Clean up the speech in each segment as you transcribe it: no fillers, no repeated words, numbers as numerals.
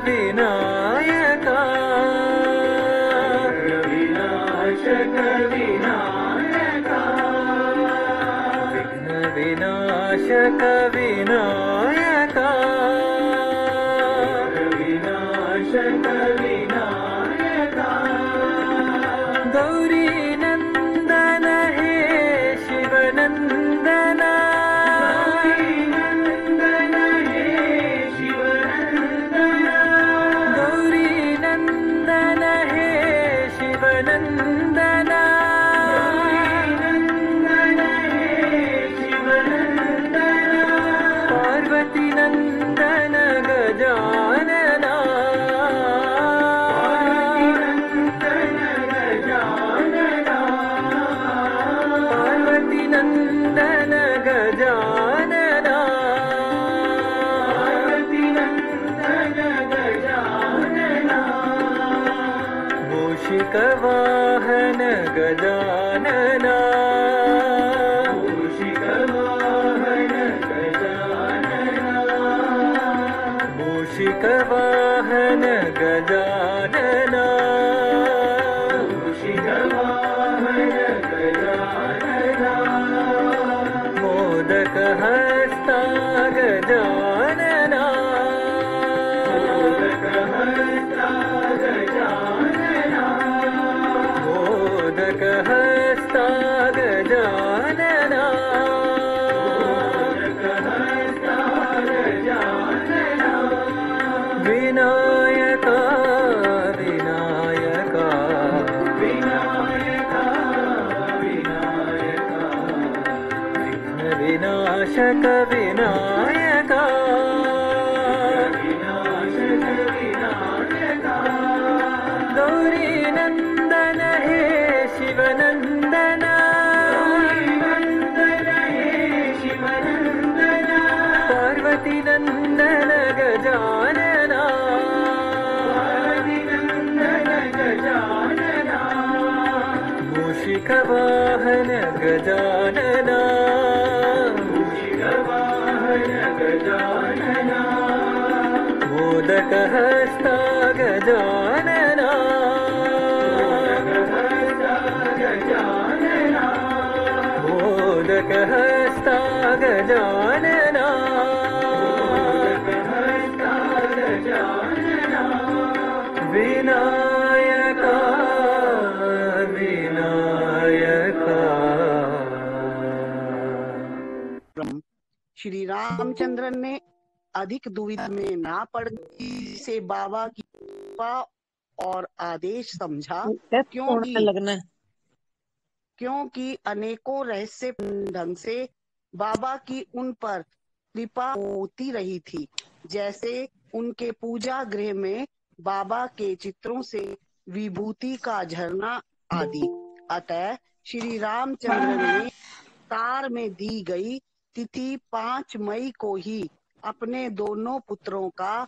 विनायका विनाशक विनायका विघ्न विनाशक विनायका विनाशक विनायका गौरी नंदन हे शिवनंदन मूषिकवाहन गजानना मूषिकवाहन गजानना मूषिकवाहन गजानना मूषिकवाहन गजानना मोदक हस्ता गजानना मोदक हस्ता गजानना मोदक हस्ता गजानना मोदक हस्ता गजानना विनायका विनायका विनायका विनायका विघ्न विनाशक विनायका विनाशक विनायका गौरी नंदन हे शिवनंदन शिवनंदन पार्वती नंदन गजानना पार्वती नंदन गजानना मूषिकवाहन गजानना मूषिकवाहन गजानना मोदक हस्ता गजानना मोदक हस्ता गजानना मोदक हस्ता गजानना विनायका विनायका। श्री रामचंद्र ने अधिक दुविधा में ना पड़ने से बाबा की कृपा और आदेश समझा, क्योंकि अनेकों रहस्य ढंग से बाबा की उन पर कृपा होती रही थी, जैसे उनके पूजा गृह में बाबा के चित्रों से विभूति का झरना आदि। अतः श्री रामचंद्र ने तार में दी गई तिथि 5 मई को ही अपने दोनों पुत्रों का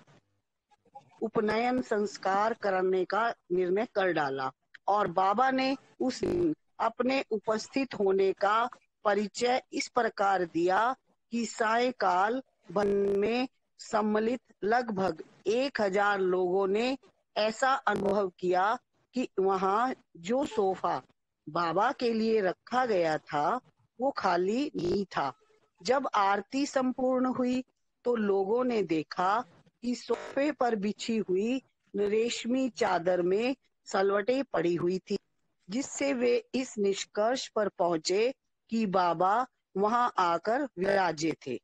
उपनयन संस्कार करने का निर्णय कर डाला और बाबा ने उस दिन अपने उपस्थित होने का परिचय इस प्रकार दिया कि सायंकाल वन में सम्मिलित लगभग 1000 लोगों ने ऐसा अनुभव किया कि वहाँ जो सोफा बाबा के लिए रखा गया था वो खाली नहीं था। जब आरती संपूर्ण हुई तो लोगों ने देखा कि सोफे पर बिछी हुई रेशमी चादर में सलवटें पड़ी हुई थी, जिससे वे इस निष्कर्ष पर पहुंचे कि बाबा वहां आकर विराजे थे।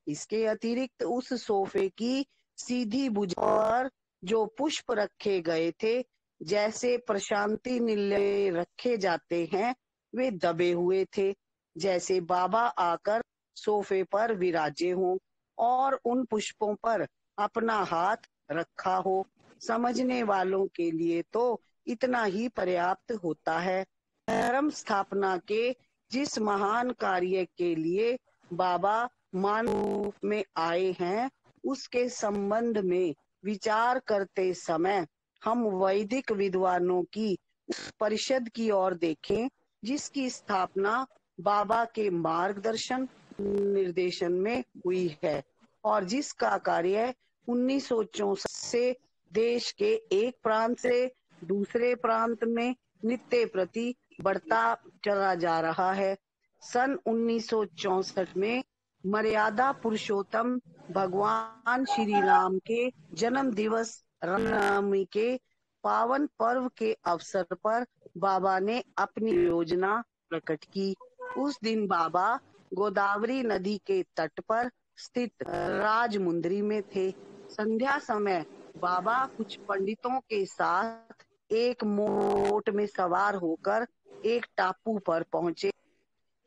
इसके अतिरिक्त उस सोफे की सीधी भुजा पर जो पुष्प रखे गए थे, जैसे प्रशांति निलय रखे जाते हैं, वे दबे हुए थे, जैसे बाबा आकर सोफे पर विराजे हों और उन पुष्पों पर अपना हाथ रखा हो। समझने वालों के लिए तो इतना ही पर्याप्त होता है। धर्म स्थापना के जिस महान कार्य के लिए बाबा मानव रूप में आए हैं, उसके संबंध में विचार करते समय हम वैदिक विद्वानों की उस परिषद की ओर देखें, जिसकी स्थापना बाबा के मार्गदर्शन निर्देशन में हुई है और जिसका कार्य 1964 से देश के एक प्रांत से दूसरे प्रांत में नित्य प्रति बढ़ता चला जा रहा है। सन 1964 में मर्यादा पुरुषोत्तम भगवान श्री राम के जन्म दिवस रामनवमी के पावन पर्व के अवसर पर बाबा ने अपनी योजना प्रकट की। उस दिन बाबा गोदावरी नदी के तट पर स्थित राजमुंदरी में थे। संध्या समय बाबा कुछ पंडितों के साथ एक बोट में सवार होकर एक टापू पर पहुंचे।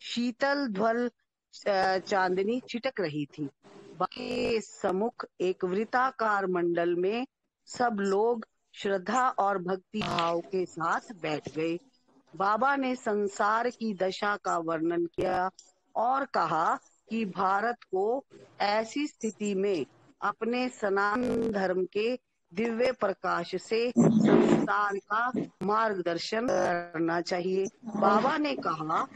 शीतल ध्वल चांदनी छिटक रही थी। के सम्मुख एक वृत्ताकार मंडल में सब लोग श्रद्धा और भक्ति भाव के साथ बैठ गए। बाबा ने संसार की दशा का वर्णन किया और कहा कि भारत को ऐसी स्थिति में अपने सनातन धर्म के दिव्य प्रकाश से संसार का मार्गदर्शन करना चाहिए। बाबा ने कहा,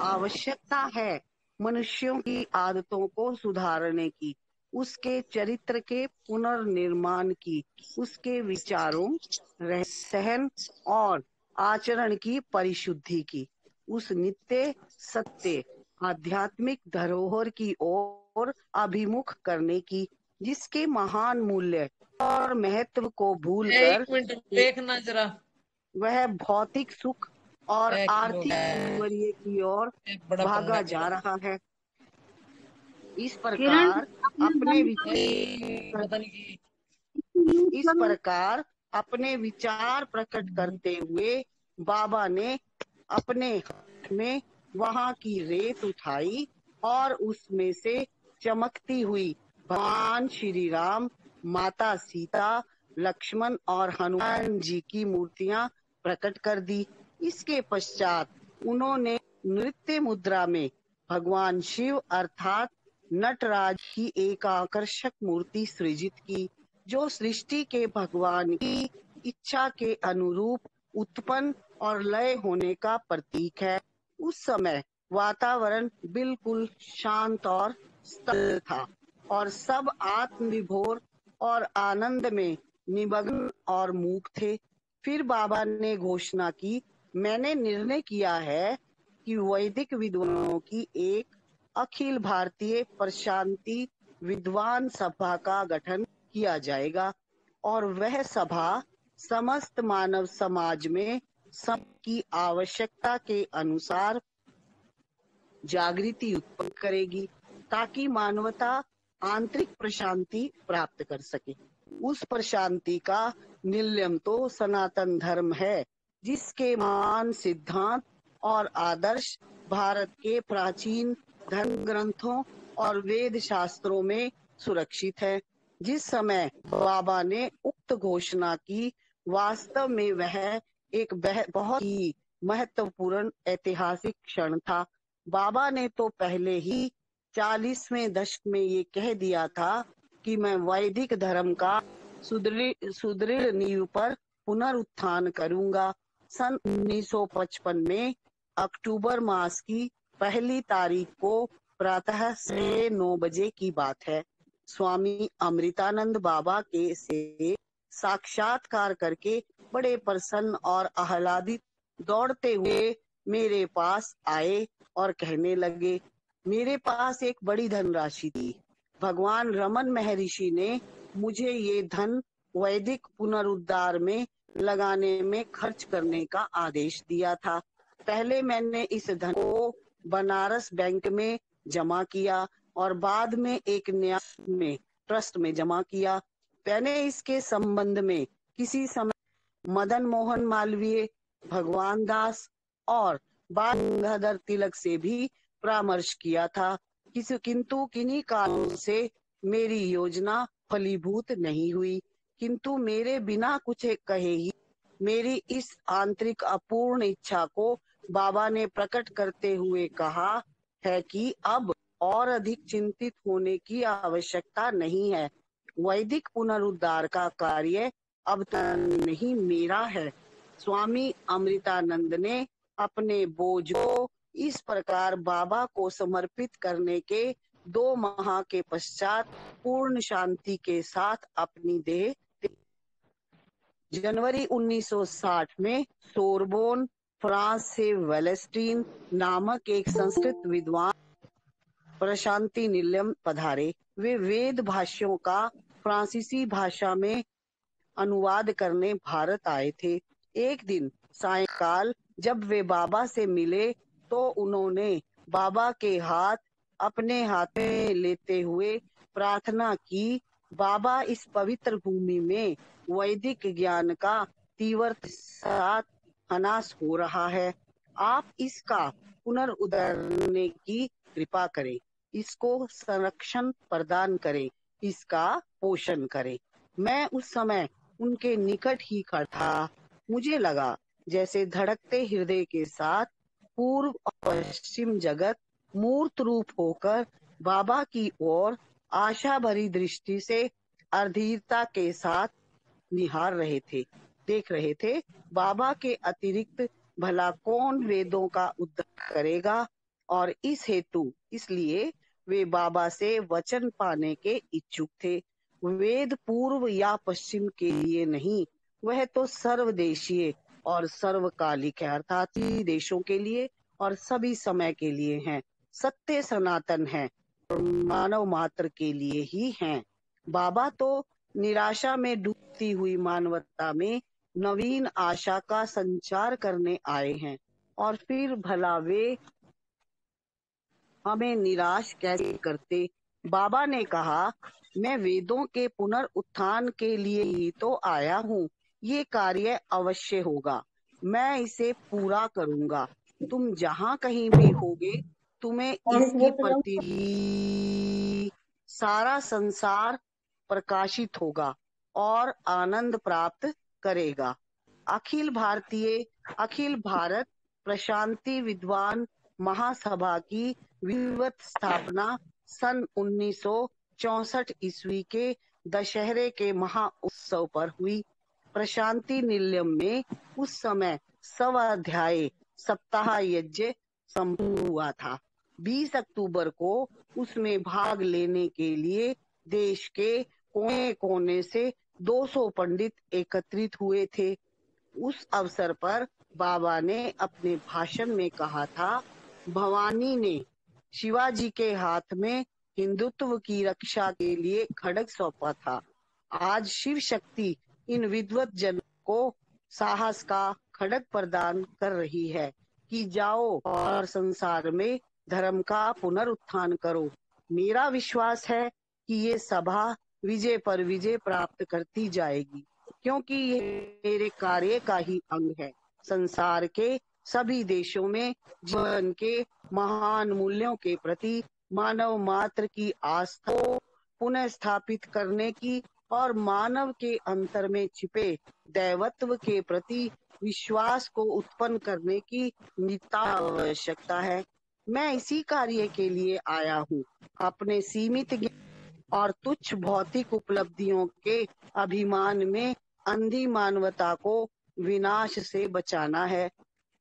आवश्यकता है मनुष्यों की आदतों को सुधारने की, उसके चरित्र के पुनर्निर्माण की, उसके विचारों, रहन सहन और आचरण की परिशुद्धि की, उस नित्य सत्य आध्यात्मिक धरोहर की ओर अभिमुख करने की, जिसके महान मूल्य और महत्व को भूलकर एक मिनट देखना जरा। वह भौतिक सुख और एक आर्थिक मिनट। ऐश्वर्य की ओर एक बड़ा भागा पंगा जा है। रहा है। इस प्रकार अपने पता नहीं कि इस प्रकार अपने विचार प्रकट करते हुए बाबा ने अपने हाथ में वहां की रेत उठाई और उसमें से चमकती हुई भगवान श्री राम, माता सीता, लक्ष्मण और हनुमान जी की मूर्तियां प्रकट कर दी। इसके पश्चात उन्होंने नृत्य मुद्रा में भगवान शिव अर्थात नटराज की एक आकर्षक मूर्ति सृजित की, जो सृष्टि के भगवान की इच्छा के अनुरूप उत्पन्न और लय होने का प्रतीक है। उस समय वातावरण बिल्कुल शांत और स्तब्ध था और सब आत्मविभोर और आनंद में निमग्न और मूक थे। फिर बाबा ने घोषणा की, मैंने निर्णय किया है कि वैदिक विद्वानों की एक अखिल भारतीय प्रशांति विद्वान सभा का गठन किया जाएगा और वह सभा समस्त मानव समाज में सबकी आवश्यकता के अनुसार जागृति उत्पन्न करेगी, ताकि मानवता आंतरिक प्रशांति प्राप्त कर सके। उस प्रशांति का निलयम तो सनातन धर्म है, जिसके मान, सिद्धांत और आदर्श भारत के प्राचीन धर्म ग्रंथों और वेद शास्त्रों में सुरक्षित है। जिस समय बाबा ने उक्त घोषणा की, वास्तव में वह एक बहुत ही महत्वपूर्ण ऐतिहासिक क्षण था। बाबा ने तो पहले ही 40वें दशक में ये कह दिया था कि मैं वैदिक धर्म का सुदृढ़ नींव पर पुनरुत्थान करूंगा। सन 1955 में अक्टूबर मास की पहली तारीख को प्रातः 9:30 बजे की बात है। स्वामी अमृतानंद बाबा के से साक्षात्कार करके बड़े प्रसन्न और आह्लादित दौड़ते हुए मेरे पास आए और कहने लगे, मेरे पास एक बड़ी धनराशि थी। भगवान रमन महर्षि ने मुझे ये धन वैदिक पुनरुद्धार में लगाने में खर्च करने का आदेश दिया था। पहले मैंने इस धन को बनारस बैंक में जमा किया और बाद में एक नया में ट्रस्ट में जमा किया। मैंने इसके संबंध में किसी समय मदन मोहन मालवीय, भगवान दास और बाल गंगाधर तिलक से भी परामर्श किया था, किंतु किन्हीं कारणों से मेरी योजना फलीभूत नहीं हुई। किंतु मेरे बिना कुछ कहे ही मेरी इस आंतरिक अपूर्ण इच्छा को बाबा ने प्रकट करते हुए कहा है कि अब और अधिक चिंतित होने की आवश्यकता नहीं है। वैदिक पुनरुद्धार का कार्य अब तक नहीं मेरा है। स्वामी अमृतानंद ने अपने बोझ को इस प्रकार बाबा को समर्पित करने के 2 माह के पश्चात पूर्ण शांति के साथ अपनी देह जनवरी 1960 में सोरबोन, फ्रांस से वेलेस्टीन नामक एक संस्कृत विद्वान प्रशांति निलयम पधारे। वे वेद भाष्यों का फ्रांसीसी भाषा में अनुवाद करने भारत आए थे। एक दिन सायंकाल जब वे बाबा से मिले तो उन्होंने बाबा के हाथ अपने हाथ में लेते हुए प्रार्थना की, बाबा इस पवित्र भूमि में वैदिक ज्ञान का तीव्रता साथ अनाश हो रहा है। आप इसका पुनरुद्धरण की कृपा करें, इसको संरक्षण प्रदान करें, इसका पोषण करें। मैं उस समय उनके निकट ही खड़ा था। मुझे लगा जैसे धड़कते हृदय के साथ पूर्व और पश्चिम जगत मूर्त रूप होकर बाबा की ओर आशा भरी दृष्टि से अधीरता के साथ निहार रहे थे, देख रहे थे। बाबा के अतिरिक्त भला कौन वेदों का उद्धार करेगा, और इस हेतु इसलिए वे बाबा से वचन पाने के इच्छुक थे। वेद पूर्व या पश्चिम के लिए नहीं, वह तो सर्वदेशीय और सर्वकालिक है, अर्थात सभी देशों के लिए और सभी समय के लिए हैं। सत्य सनातन है और मानव मात्र के लिए ही हैं। बाबा तो निराशा में डूबती हुई मानवता में नवीन आशा का संचार करने आए हैं, और फिर भला वे हमें निराश कैसे करते। बाबा ने कहा, मैं वेदों के पुनरुत्थान के लिए ही तो आया हूँ। ये कार्य अवश्य होगा, मैं इसे पूरा करूँगा। तुम जहाँ कहीं भी होगे, तुम्हें इसकी प्रति सारा संसार प्रकाशित होगा और आनंद प्राप्त करेगा। अखिल भारत प्रशांति विद्वान महासभा की विधिवत स्थापना सन 1964 ईस्वी के दशहरे के महा उत्सव पर हुई। प्रशांति निलयम में उस समय 100 अध्याय सप्ताह यज्ञ संपन्न हुआ था। 20 अक्टूबर को उसमें भाग लेने के लिए देश के कोने कोने से 200 पंडित एकत्रित हुए थे। उस अवसर पर बाबा ने अपने भाषण में कहा था, भवानी ने शिवाजी के हाथ में हिंदुत्व की रक्षा के लिए खड्ग सौंपा था। आज शिव शक्ति इन विद्वत जनों को साहस का खड्ग प्रदान कर रही है कि जाओ और संसार में धर्म का पुनरुत्थान करो। मेरा विश्वास है कि ये सभा विजय पर विजय प्राप्त करती जाएगी, क्योंकि ये मेरे कार्य का ही अंग है। संसार के सभी देशों में जीवन के महान मूल्यों के प्रति मानव मात्र की आस्था को पुनः स्थापित करने की और मानव के अंतर में छिपे दैवत्व के प्रति विश्वास को उत्पन्न करने की नितांत आवश्यकता है। मैं इसी कार्य के लिए आया हूँ। अपने सीमित ज्ञान और तुच्छ भौतिक उपलब्धियों के अभिमान में अंधी मानवता को विनाश से बचाना है।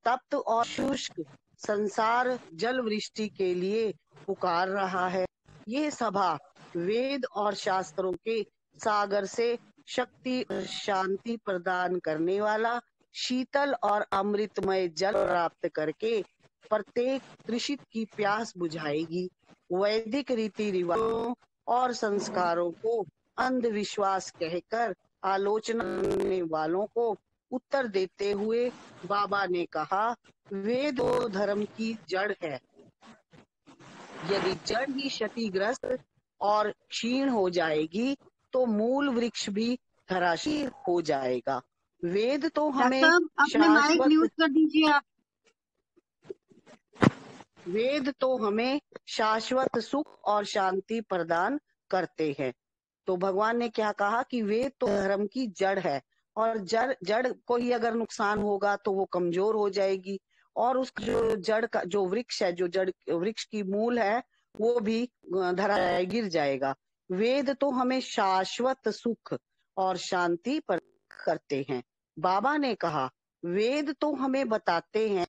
तप्त और शुष्क संसार जल वृष्टि के लिए पुकार रहा है। ये सभा वेद और शास्त्रों के सागर से शक्ति और शांति प्रदान करने वाला शीतल और अमृतमय जल प्राप्त करके प्रत्येक तृषित की प्यास बुझाएगी। वैदिक रीति रिवाजों और संस्कारों को अंधविश्वास कहकर आलोचना करने वालों को उत्तर देते हुए बाबा ने कहा, वेद और धर्म की जड़ है। यदि जड़ ही क्षतिग्रस्त और क्षीण हो जाएगी तो मूल वृक्ष भी धराशील हो जाएगा। वेद तो हमें अपने माइक म्यूट कर दीजिए आप। वेद तो हमें शाश्वत सुख और शांति प्रदान करते हैं। तो भगवान ने क्या कहा कि वेद तो धर्म की जड़ है, और जड़ को ही अगर नुकसान होगा तो वो कमजोर हो जाएगी, और उस जो जड़ का जो वृक्ष है, जो जड़ वृक्ष की मूल है, वो भी गिर जाएगा। वेद तो हमें शाश्वत सुख और शांति प्रदान करते हैं। बाबा ने कहा, वेद तो हमें बताते हैं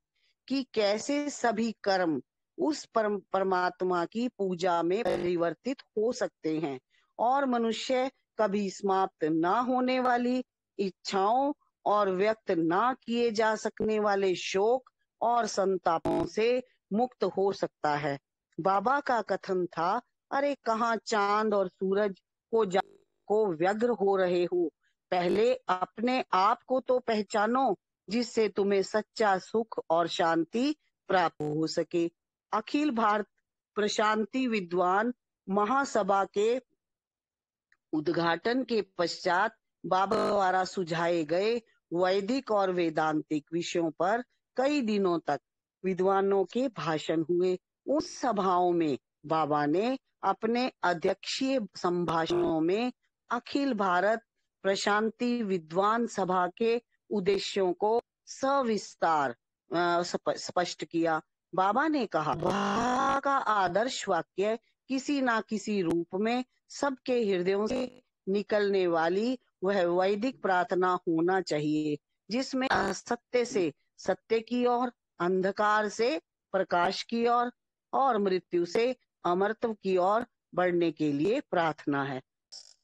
कि कैसे सभी कर्म उस परमात्मा की पूजा में परिवर्तित हो सकते हैं और मनुष्य कभी समाप्त ना होने वाली इच्छाओं और व्यक्त ना किए जा सकने वाले शोक और संतापों से मुक्त हो सकता है। बाबा का कथन था, अरे कहाँ चांद और सूरज को व्यग्र हो रहे हो, पहले अपने आप को तो पहचानो, जिससे तुम्हें सच्चा सुख और शांति प्राप्त हो सके। अखिल भारत प्रशांति विद्वान महासभा के उद्घाटन के पश्चात बाबा द्वारा सुझाए गए वैदिक और वेदांतिक विषयों पर कई दिनों तक विद्वानों के भाषण हुए। उन सभाओं में बाबा ने अपने अध्यक्षीय संभाषणों में अखिल भारत प्रशांति विद्वान सभा के उद्देश्यों को सविस्तार स्पष्ट किया। बाबा ने कहा, बाबा का आदर्श वाक्य किसी ना किसी रूप में सबके हृदयों से निकलने वाली वह वैदिक प्रार्थना होना चाहिए, जिसमें असत्य से सत्य की ओर, अंधकार से प्रकाश की ओर और मृत्यु से अमरत्व की ओर बढ़ने के लिए प्रार्थना है।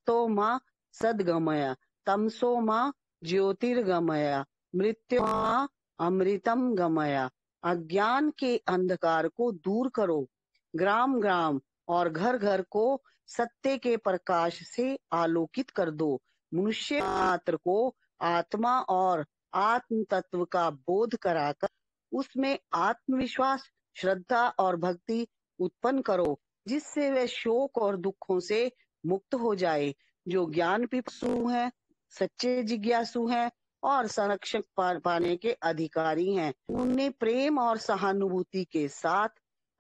तो माँ सदगमय, तमसो माँ ज्योतिर्गमय, मृत्यु माँ अमृतम गमया। अज्ञान के अंधकार को दूर करो, ग्राम ग्राम और घर घर को सत्य के प्रकाश से आलोकित कर दो। मनुष्य मात्र को आत्मा और आत्म तत्व का बोध कराकर उसमें आत्मविश्वास, श्रद्धा और भक्ति उत्पन्न करो, जिससे वे शोक और दुखों से मुक्त हो जाए। जो ज्ञान पिपासु हैं, सच्चे जिज्ञासु हैं और संरक्षक पाने के अधिकारी हैं, उन्हें प्रेम और सहानुभूति के साथ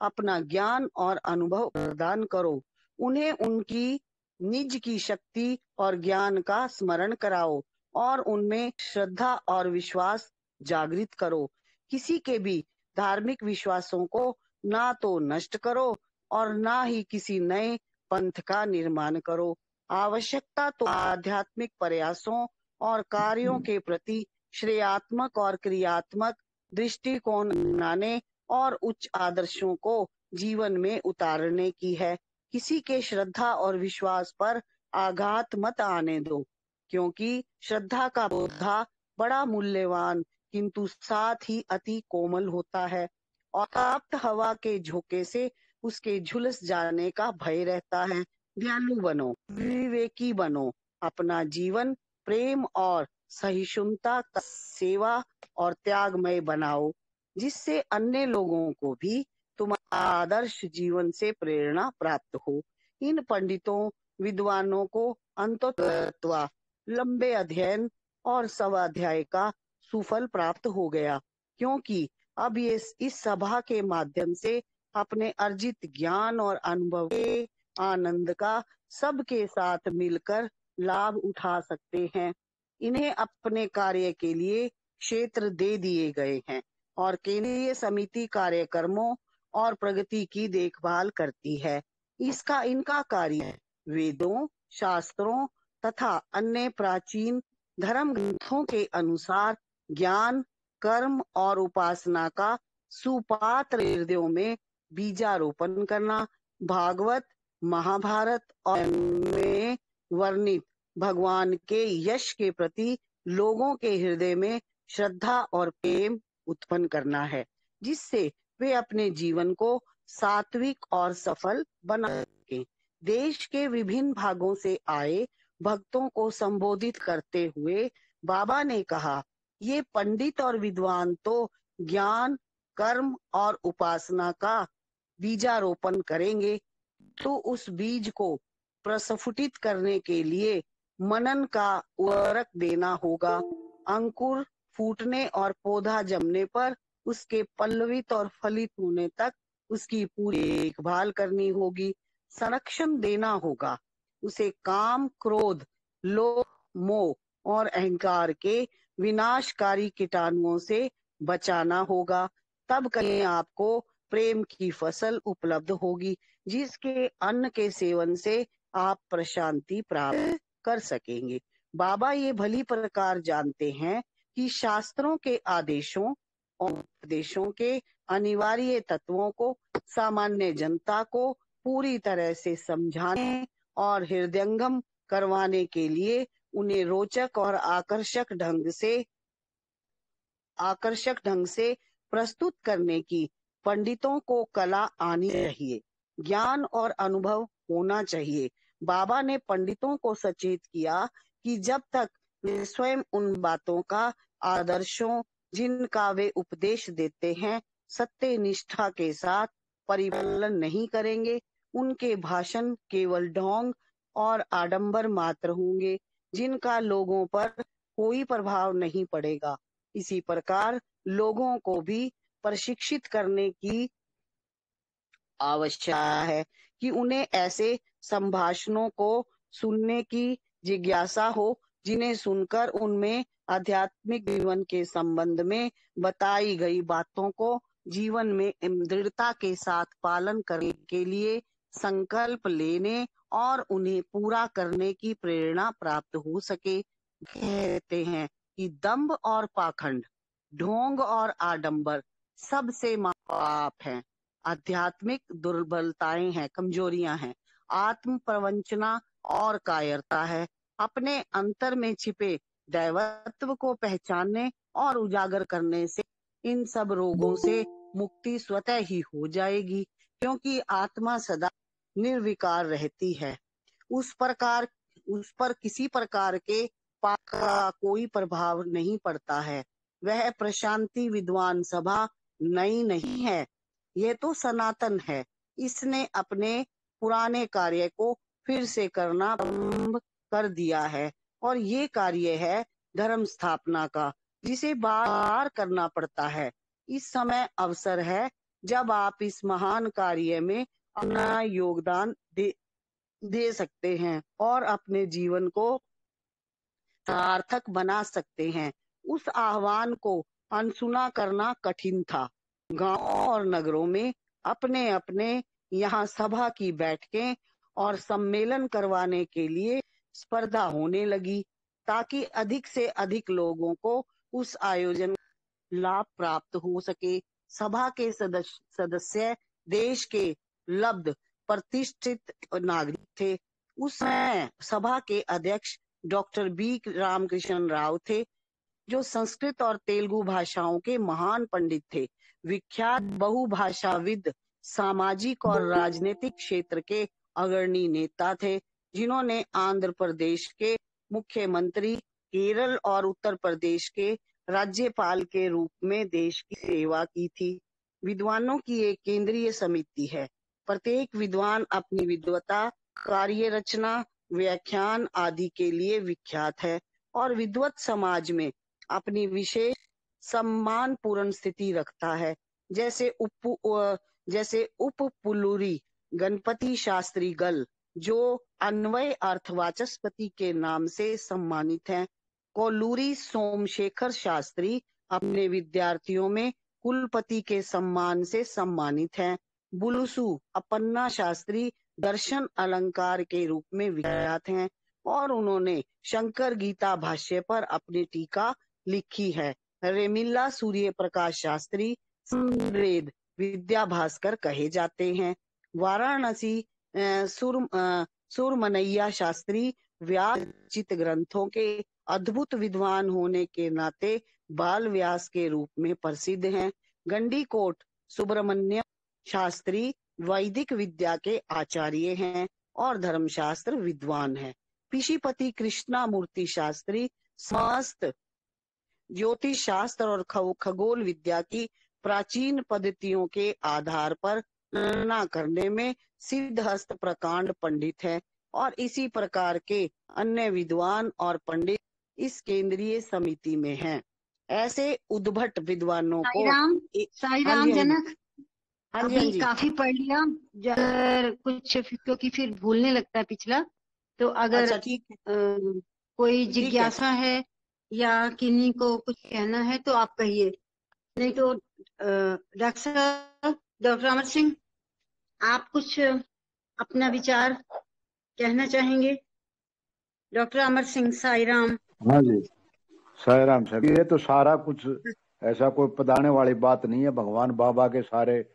अपना ज्ञान और अनुभव प्रदान करो। उन्हें उनकी निज की शक्ति और ज्ञान का स्मरण कराओ और उनमें श्रद्धा और विश्वास जागृत करो। किसी के भी धार्मिक विश्वासों को ना तो नष्ट करो और ना ही किसी नए पंथ का निर्माण करो। आवश्यकता तो आध्यात्मिक प्रयासों और कार्यों के प्रति श्रेयात्मक और क्रियात्मक दृष्टिकोण अपनाने और उच्च आदर्शों को जीवन में उतारने की है। किसी के श्रद्धा और विश्वास पर आघात मत आने दो, क्योंकि श्रद्धा का पौधा बड़ा मूल्यवान किंतु साथ ही अति कोमल होता है और प्राप्त हवा के झोंके से उसके झुलस जाने का भय रहता है। दयालु बनो, विवेकी बनो, अपना जीवन प्रेम और सहिष्णुता, सेवा और त्यागमय बनाओ, जिससे अन्य लोगों को भी तुम्हारा आदर्श जीवन से प्रेरणा प्राप्त हो। इन पंडितों विद्वानों को अंततः लंबे अध्ययन और स्वाध्याय का सुफल प्राप्त हो गया, क्योंकि अब ये इस सभा के माध्यम से अपने अर्जित ज्ञान और अनुभव के आनंद का सबके साथ मिलकर लाभ उठा सकते हैं। इन्हें अपने कार्य के लिए क्षेत्र दे दिए गए हैं और केंद्रीय समिति कार्यक्रमों और प्रगति की देखभाल करती है। इनका कार्य वेदों, शास्त्रों तथा अन्य प्राचीन धर्म ग्रंथों के अनुसार ज्ञान, कर्म और उपासना का सुपात्र हृदयों में बीजारोपण करना, भागवत, महाभारत और में वर्णित भगवान के यश के प्रति लोगों के हृदय में श्रद्धा और प्रेम उत्पन्न करना है, जिससे वे अपने जीवन को सात्विक और सफल बना सकें। देश के विभिन्न भागों से आए भक्तों को संबोधित करते हुए बाबा ने कहा, ये पंडित और विद्वान तो ज्ञान, कर्म और उपासना का बीजारोपण करेंगे, तो उस बीज को प्रस्फुटित करने के लिए मनन का उर्वरक देना होगा। अंकुर फूटने और पौधा जमने पर उसके पल्लवित और फलित होने तक उसकी पूरी देखभाल करनी होगी, संरक्षण देना होगा। उसे काम, क्रोध, लोभ, मोह और अहंकार के विनाशकारी कीटाणुओं से बचाना होगा। तब कहीं आपको प्रेम की फसल उपलब्ध होगी, जिसके अन्न के सेवन से आप प्रशांति प्राप्त कर सकेंगे। बाबा ये भली प्रकार जानते हैं कि शास्त्रों के आदेशों और उपदेशों के अनिवार्य तत्वों को सामान्य जनता को पूरी तरह से समझाने और हृदयंगम करवाने के लिए उन्हें रोचक और आकर्षक ढंग से प्रस्तुत करने की पंडितों को कला आनी चाहिए, ज्ञान और अनुभव होना चाहिए। बाबा ने पंडितों को सचेत किया कि जब तक वे स्वयं उन बातों का आदर्शों जिनका वे उपदेश देते हैं सत्य निष्ठा के साथ परिपालन नहीं करेंगे, उनके भाषण केवल ढोंग और आडंबर मात्र होंगे जिनका लोगों पर कोई प्रभाव नहीं पड़ेगा। इसी प्रकार लोगों को भी प्रशिक्षित करने की आवश्यकता है कि उन्हें ऐसे संभाषणों को सुनने की जिज्ञासा हो जिन्हें सुनकर उनमें आध्यात्मिक जीवन के संबंध में बताई गई बातों को जीवन में दृढ़ता के साथ पालन करने के लिए संकल्प लेने और उन्हें पूरा करने की प्रेरणा प्राप्त हो सके। कहते हैं कि दंभ और पाखंड, ढोंग और आडंबर सबसे पाप हैं, आध्यात्मिक दुर्बलताएं हैं, कमजोरियां हैं, आत्म प्रवंचना और कायरता है। अपने अंतर में छिपे दैवत्व को पहचानने और उजागर करने से इन सब रोगों से मुक्ति स्वतः ही हो जाएगी, क्योंकि आत्मा सदा निर्विकार रहती है। उस पर किसी प्रकार के पाप का कोई प्रभाव नहीं पड़ता है। वह प्रशांति विद्वान सभा नई नहीं है, यह तो सनातन है। इसने अपने पुराने कार्य को फिर से करना प्रारंभ कर दिया है और ये कार्य है धर्म स्थापना का, जिसे बार बार करना पड़ता है। इस समय अवसर है जब आप इस महान कार्य में अपना योगदान दे सकते हैं और अपने जीवन को सार्थक बना सकते हैं। उस आह्वान को अनसुना करना कठिन था। गांवों और नगरों में अपने अपने यहाँ सभा की बैठकें और सम्मेलन करवाने के लिए स्पर्धा होने लगी, ताकि अधिक से अधिक लोगों को उस आयोजन लाभ प्राप्त हो सके। सभा के सदस्य देश के लब्ध प्रतिष्ठित नागरिक थे। उस समय सभा के अध्यक्ष डॉक्टर बी रामकृष्ण राव थे, जो संस्कृत और तेलुगु भाषाओं के महान पंडित थे। विख्यात बहुभाषाविद, सामाजिक और राजनीतिक क्षेत्र के अग्रणी नेता थे, जिन्होंने आंध्र प्रदेश के मुख्यमंत्री, केरल और उत्तर प्रदेश के राज्यपाल के रूप में देश की सेवा की थी। विद्वानों की एक केंद्रीय समिति है। प्रत्येक विद्वान अपनी विद्वता, कार्य रचना, व्याख्यान आदि के लिए विख्यात है और विद्वत समाज में अपनी विशेष सम्मानपूर्ण स्थिति रखता है। जैसे उपपुलूरी गणपति शास्त्री गल, जो अन्वय अर्थवाचस्पति के नाम से सम्मानित हैं। कोल्लूरी सोमशेखर शास्त्री अपने विद्यार्थियों में कुलपति के सम्मान से सम्मानित हैं। बुलुसु अपन्ना शास्त्री दर्शन अलंकार के रूप में विख्यात हैं और उन्होंने शंकर गीता भाष्य पर अपनी टीका लिखी है। रेमिल्ला सूर्य प्रकाश शास्त्री समवेद विद्या भास्कर कहे जाते हैं। वाराणसी सुरमनैया शास्त्री व्यासचित ग्रंथों के अद्भुत विद्वान होने के नाते बाल व्यास के रूप में प्रसिद्ध हैं। गंडीकोट सुब्रमण्य शास्त्री वैदिक विद्या के आचार्य हैं और धर्मशास्त्र विद्वान हैं। पिशीपति कृष्णामूर्ति शास्त्री समस्त ज्योतिष शास्त्र और खगोल विद्या की प्राचीन पद्धतियों के आधार पर गणना करने में सिद्धहस्त प्रकांड पंडित है और इसी प्रकार के अन्य विद्वान और पंडित इस केंद्रीय समिति में हैं। ऐसे उद्भट विद्वानों को साईराम जनक, हाँ जी, अभी काफी पढ़ लिया, अगर कुछ क्योंकि फिर भूलने लगता है पिछला, तो अगर अच्छा ठीक है, कोई जिज्ञासा है या किन्हीं को कुछ कहना है तो आप कहिए, नहीं तो डॉक्टर अमर सिंह, आप कुछ अपना विचार कहना चाहेंगे? डॉक्टर अमर सिंह, साईराम। हाँ जी, साईराम साहब। ये तो सारा कुछ ऐसा कोई पदाने वाली बात नहीं है। भगवान बाबा के सारे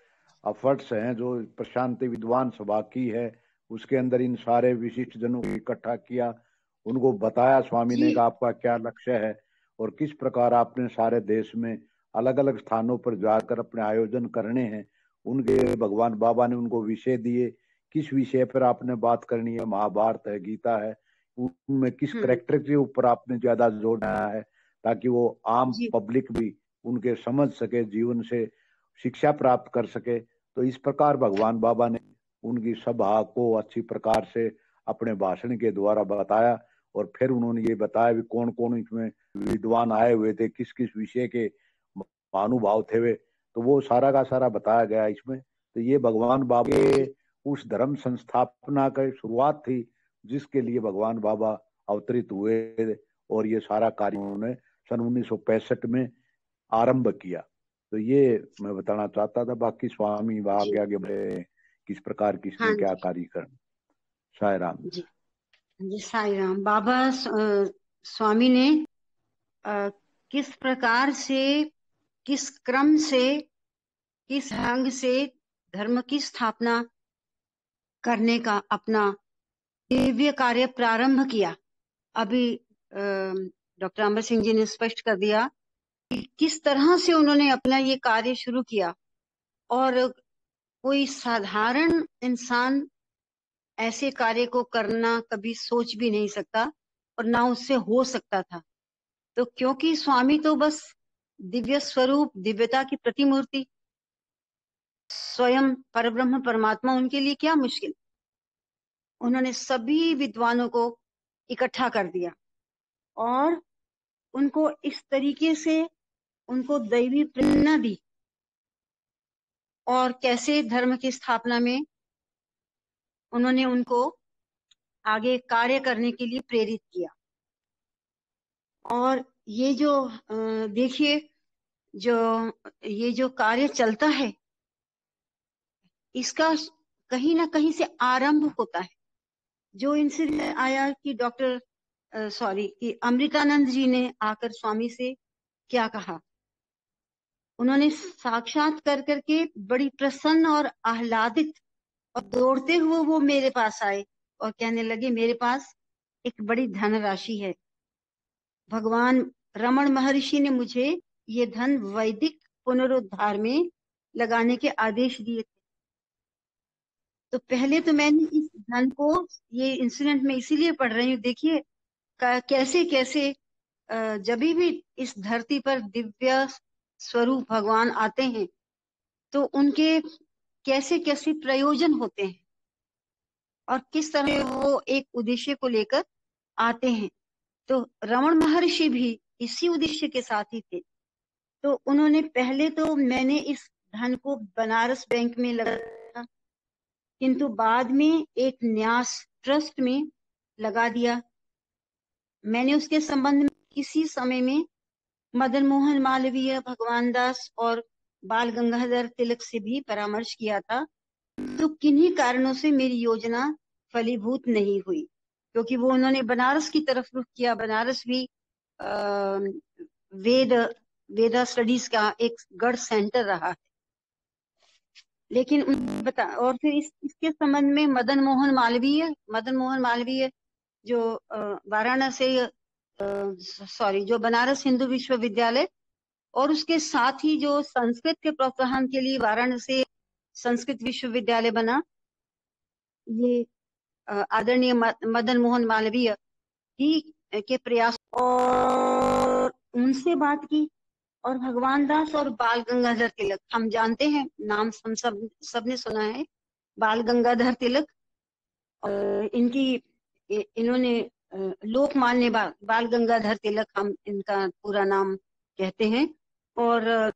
एफर्ट्स हैं जो प्रशांति विद्वान सभा की है, उसके अंदर इन सारे विशिष्ट जनों को इकट्ठा किया उनको बताया स्वामी ने जी कि आपका क्या लक्ष्य है और किस प्रकार आपने सारे देश में अलग अलग स्थानों पर जाकर अपने आयोजन करने हैं। उनके भगवान बाबा ने उनको विषय दिए, किस विषय पर आपने बात करनी है, महाभारत है, गीता है, उनमें किस करेक्टर के ऊपर आपने ज्यादा जोर दिया है, ताकि वो आम जी पब्लिक भी उनके समझ सके, जीवन से शिक्षा प्राप्त कर सके। तो इस प्रकार भगवान बाबा ने उनकी सभा को अच्छी प्रकार से अपने भाषण के द्वारा बताया। और फिर उन्होंने ये बताया भी कौन कौन इसमें विद्वान आए हुए थे, किस किस विषय के महानुभाव थे वे, तो वो सारा का सारा बताया गया इसमें। तो ये भगवान बाबा के उस धर्म संस्थापना की शुरुआत थी जिसके लिए भगवान बाबा अवतरित हुए, और ये सारा कार्य उन्होंने सन 1965 में आरंभ किया। तो ये मैं बताना चाहता था। बाकी स्वामी जी आगे आगे बढ़े किस प्रकार किसने हाँ क्या जी कार्य कर। साय राम। जी जी साईं राम। बाबा स्वामी ने अ, किस प्रकार से, किस क्रम से, किस ढंग से धर्म की स्थापना करने का अपना दिव्य कार्य प्रारंभ किया। अभी डॉक्टर अमर सिंह जी ने स्पष्ट कर दिया कि किस तरह से उन्होंने अपना ये कार्य शुरू किया। और कोई साधारण इंसान ऐसे कार्य को करना कभी सोच भी नहीं सकता और ना उससे हो सकता था। तो क्योंकि स्वामी तो बस दिव्य स्वरूप, दिव्यता की प्रतिमूर्ति, स्वयं परब्रह्म परमात्मा, उनके लिए क्या मुश्किल। उन्होंने सभी विद्वानों को इकट्ठा कर दिया और उनको इस तरीके से उनको दैवी प्रेरणा दी और कैसे धर्म की स्थापना में उन्होंने उनको आगे कार्य करने के लिए प्रेरित किया। और ये जो देखिए, ये जो कार्य चलता है, इसका कहीं ना कहीं से आरंभ होता है। जो इंसिडेंट आया कि कि अमृतानंद जी ने आकर स्वामी से क्या कहा, उन्होंने साक्षात कर करके बड़ी प्रसन्न और आह्लादित और दौड़ते हुए वो मेरे पास आए और कहने लगे, मेरे पास एक बड़ी धनराशि है। भगवान रमण महर्षि ने मुझे ये धन वैदिक पुनरुद्धार में लगाने के आदेश दिए थे। तो पहले तो मैंने इस धन को, ये इंसिडेंट में इसीलिए पढ़ रही हूँ, देखिए कैसे कैसे जब भी इस धरती पर दिव्य स्वरूप भगवान आते हैं तो उनके कैसे कैसे प्रयोजन होते हैं और किस तरह वो एक उद्देश्य को लेकर आते हैं। तो रमण महर्षि भी इसी उद्देश्य के साथ ही थे। तो उन्होंने पहले तो मैंने इस धन को बनारस बैंक में लगाया, किंतु बाद में एक न्यास ट्रस्ट में लगा दिया। मैंने उसके संबंध में किसी समय में मदन मोहन मालवीय, भगवान दास और बाल गंगाधर तिलक से भी परामर्श किया था। तो किन्हीं कारणों से मेरी योजना फलीभूत नहीं हुई, क्योंकि वो उन्होंने बनारस की तरफ रुख किया। बनारस भी वेदा स्टडीज का एक गढ़ सेंटर रहा है। लेकिन और फिर इसके संबंध में मदन मोहन मालवीय जो वाराणसी जो बनारस हिंदू विश्वविद्यालय और उसके साथ ही जो संस्कृत के प्रोत्साहन के लिए वाराणसी संस्कृत विश्वविद्यालय बना, ये आदरणीय मदन मोहन मालवीय ही के प्रयास और उनसे बात की। और भगवान दास और बाल गंगाधर तिलक, हम जानते हैं नाम, हम सबने सुना है बाल गंगाधर तिलक। इन्होंने लोकमान्य बाल गंगाधर तिलक, हम इनका पूरा नाम कहते हैं। और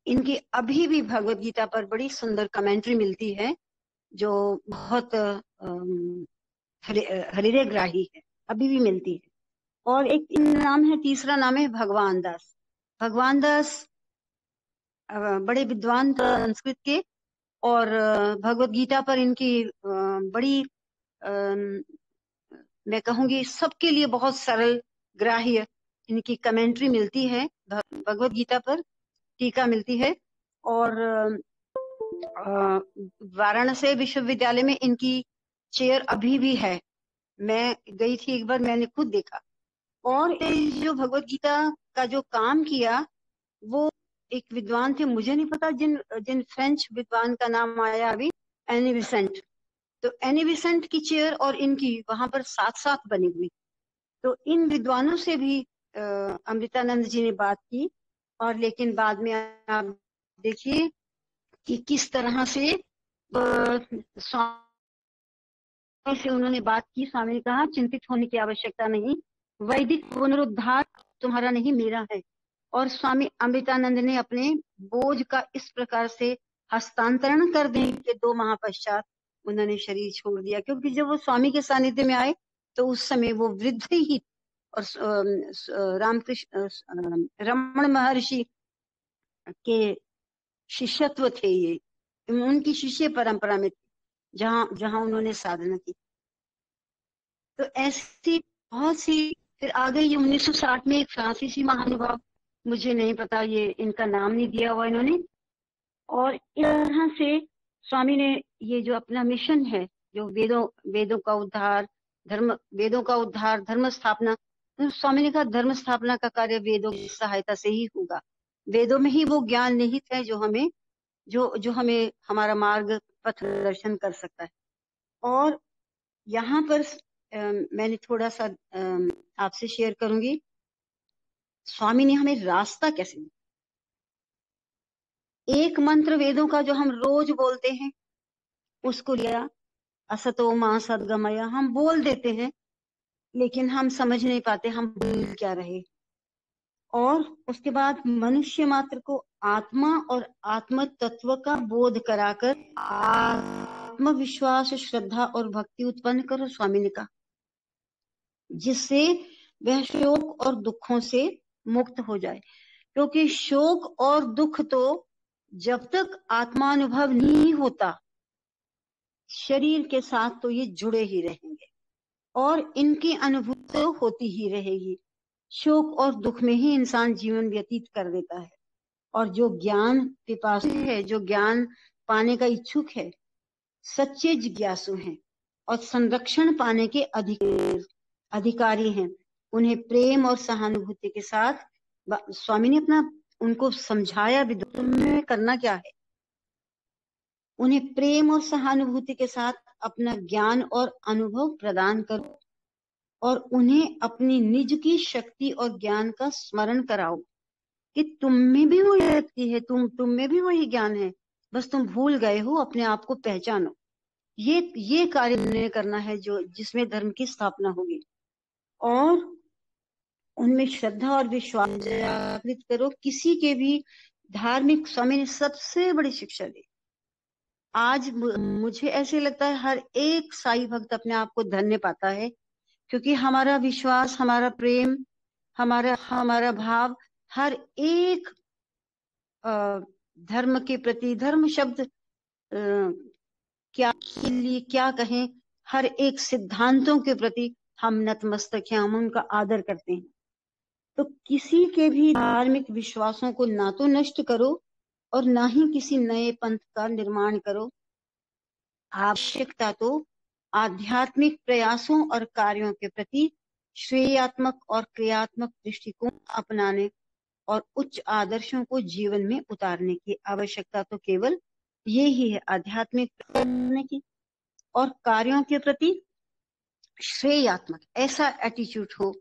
इनकी अभी भी भगवत गीता पर बड़ी सुंदर कमेंट्री मिलती है जो बहुत हृदयग्राही है, अभी भी मिलती है। और एक नाम है, तीसरा नाम है भगवान दास। भगवान दास बड़े विद्वान संस्कृत के और भगवत गीता पर इनकी बड़ी मैं कहूंगी सबके लिए बहुत सरल ग्राह्य इनकी कमेंट्री मिलती है। भगवत गीता पर टीका मिलती है। और वाराणसी विश्वविद्यालय में इनकी चेयर अभी भी है। मैं गई थी एक बार, मैंने खुद देखा। और ये जो भगवत गीता का जो काम किया, वो एक विद्वान थे, मुझे नहीं पता जिन जिन फ्रेंच विद्वान का नाम आया अभी, एनी बिसेंट। तो एनी बिसेंट की चेयर और इनकी वहां पर साथ साथ बनी हुई। तो इन विद्वानों से भी अमृतानंद जी ने बात की। और लेकिन बाद में आप देखिए कि किस तरह से स्वामी से उन्होंने बात की। स्वामी ने कहा चिंतित होने की आवश्यकता नहीं, वैदिक पुनरुद्धार तुम्हारा नहीं मेरा है। और स्वामी अमृतानंद ने अपने बोझ का इस प्रकार से हस्तांतरण कर देने के 2 माह पश्चात उन्होंने शरीर छोड़ दिया, क्योंकि जब वो स्वामी के सानिध्य में आए तो उस समय वो वृद्ध ही और रामकृष्ण रमण महर्षि के शिष्यत्व थे, ये उनकी शिष्य परंपरा में थे, जहां उन्होंने साधना की। तो ऐसी बहुत सी, फिर आ गई 1960 में एक फ्रांसीसी महानुभाव, मुझे नहीं पता, ये इनका नाम नहीं दिया हुआ इन्होंने। और इस तरह से स्वामी ने ये जो अपना मिशन है, जो वेदों का उद्धार, धर्म स्थापना, तो स्वामी ने कहा धर्म स्थापना का कार्य वेदों की सहायता से ही होगा। वेदों में ही वो ज्ञान निहित है जो हमें हमारा मार्ग पथ दर्शन कर सकता है। और यहाँ पर मैंने थोड़ा सा आपसे शेयर करूंगी, स्वामी ने हमें रास्ता कैसे दिया। एक मंत्र वेदों का जो हम रोज बोलते हैं उसको लिया, असतो मां सद्गमय, हम बोल देते हैं लेकिन हम समझ नहीं पाते हम बोल क्या रहे। और उसके बाद मनुष्य मात्र को आत्मा और आत्म तत्व का बोध कराकर आत्मविश्वास, श्रद्धा और भक्ति उत्पन्न करो, स्वामी ने कहा, जिससे वह शोक और दुखों से मुक्त हो जाए। क्योंकि शोक और दुख तो जब तक आत्मानुभव नहीं होता, शरीर के साथ तो ये जुड़े ही रहेंगे और इनकी अनुभूति तो होती ही रहेगी। शोक और दुख में ही इंसान जीवन व्यतीत कर देता है। और जो ज्ञान पिपासु है, जो ज्ञान पाने का इच्छुक है, सच्चे जिज्ञासु हैं और संरक्षण पाने के अधिकारी हैं, उन्हें प्रेम और सहानुभूति के साथ, स्वामी ने उनको समझाया भी, तुम्हें करना क्या है, उन्हें प्रेम और सहानुभूति के साथ अपना ज्ञान और अनुभव प्रदान करो और उन्हें अपनी निज की शक्ति और ज्ञान का स्मरण कराओ कि तुम में भी वही शक्ति है, तुम में भी वही ज्ञान है, बस तुम भूल गए हो, अपने आप को पहचानो। ये कार्य करना है जो जिसमें धर्म की स्थापना होगी। और उनमें श्रद्धा और विश्वास जागृत करो। किसी के भी धार्मिक, स्वामी ने सबसे बड़ी शिक्षा दी। आज मुझे ऐसे लगता है हर एक साई भक्त अपने आप को धन्य पाता है, क्योंकि हमारा विश्वास, हमारा प्रेम, हमारा भाव हर एक धर्म के प्रति, धर्म शब्द क्या के लिए क्या कहें, हर एक सिद्धांतों के प्रति हम नतमस्तक हैं, हम उनका आदर करते हैं। तो किसी के भी धार्मिक विश्वासों को ना तो नष्ट करो और ना ही किसी नए पंथ का निर्माण करो। आवश्यकता तो आध्यात्मिक प्रयासों और कार्यों के प्रति श्रेयात्मक और क्रियात्मक दृष्टिकोण अपनाने और उच्च आदर्शों को जीवन में उतारने की आवश्यकता तो केवल ये ही है, आध्यात्मिक करने की और कार्यों के प्रति श्रेयात्मक ऐसा एटीट्यूड हो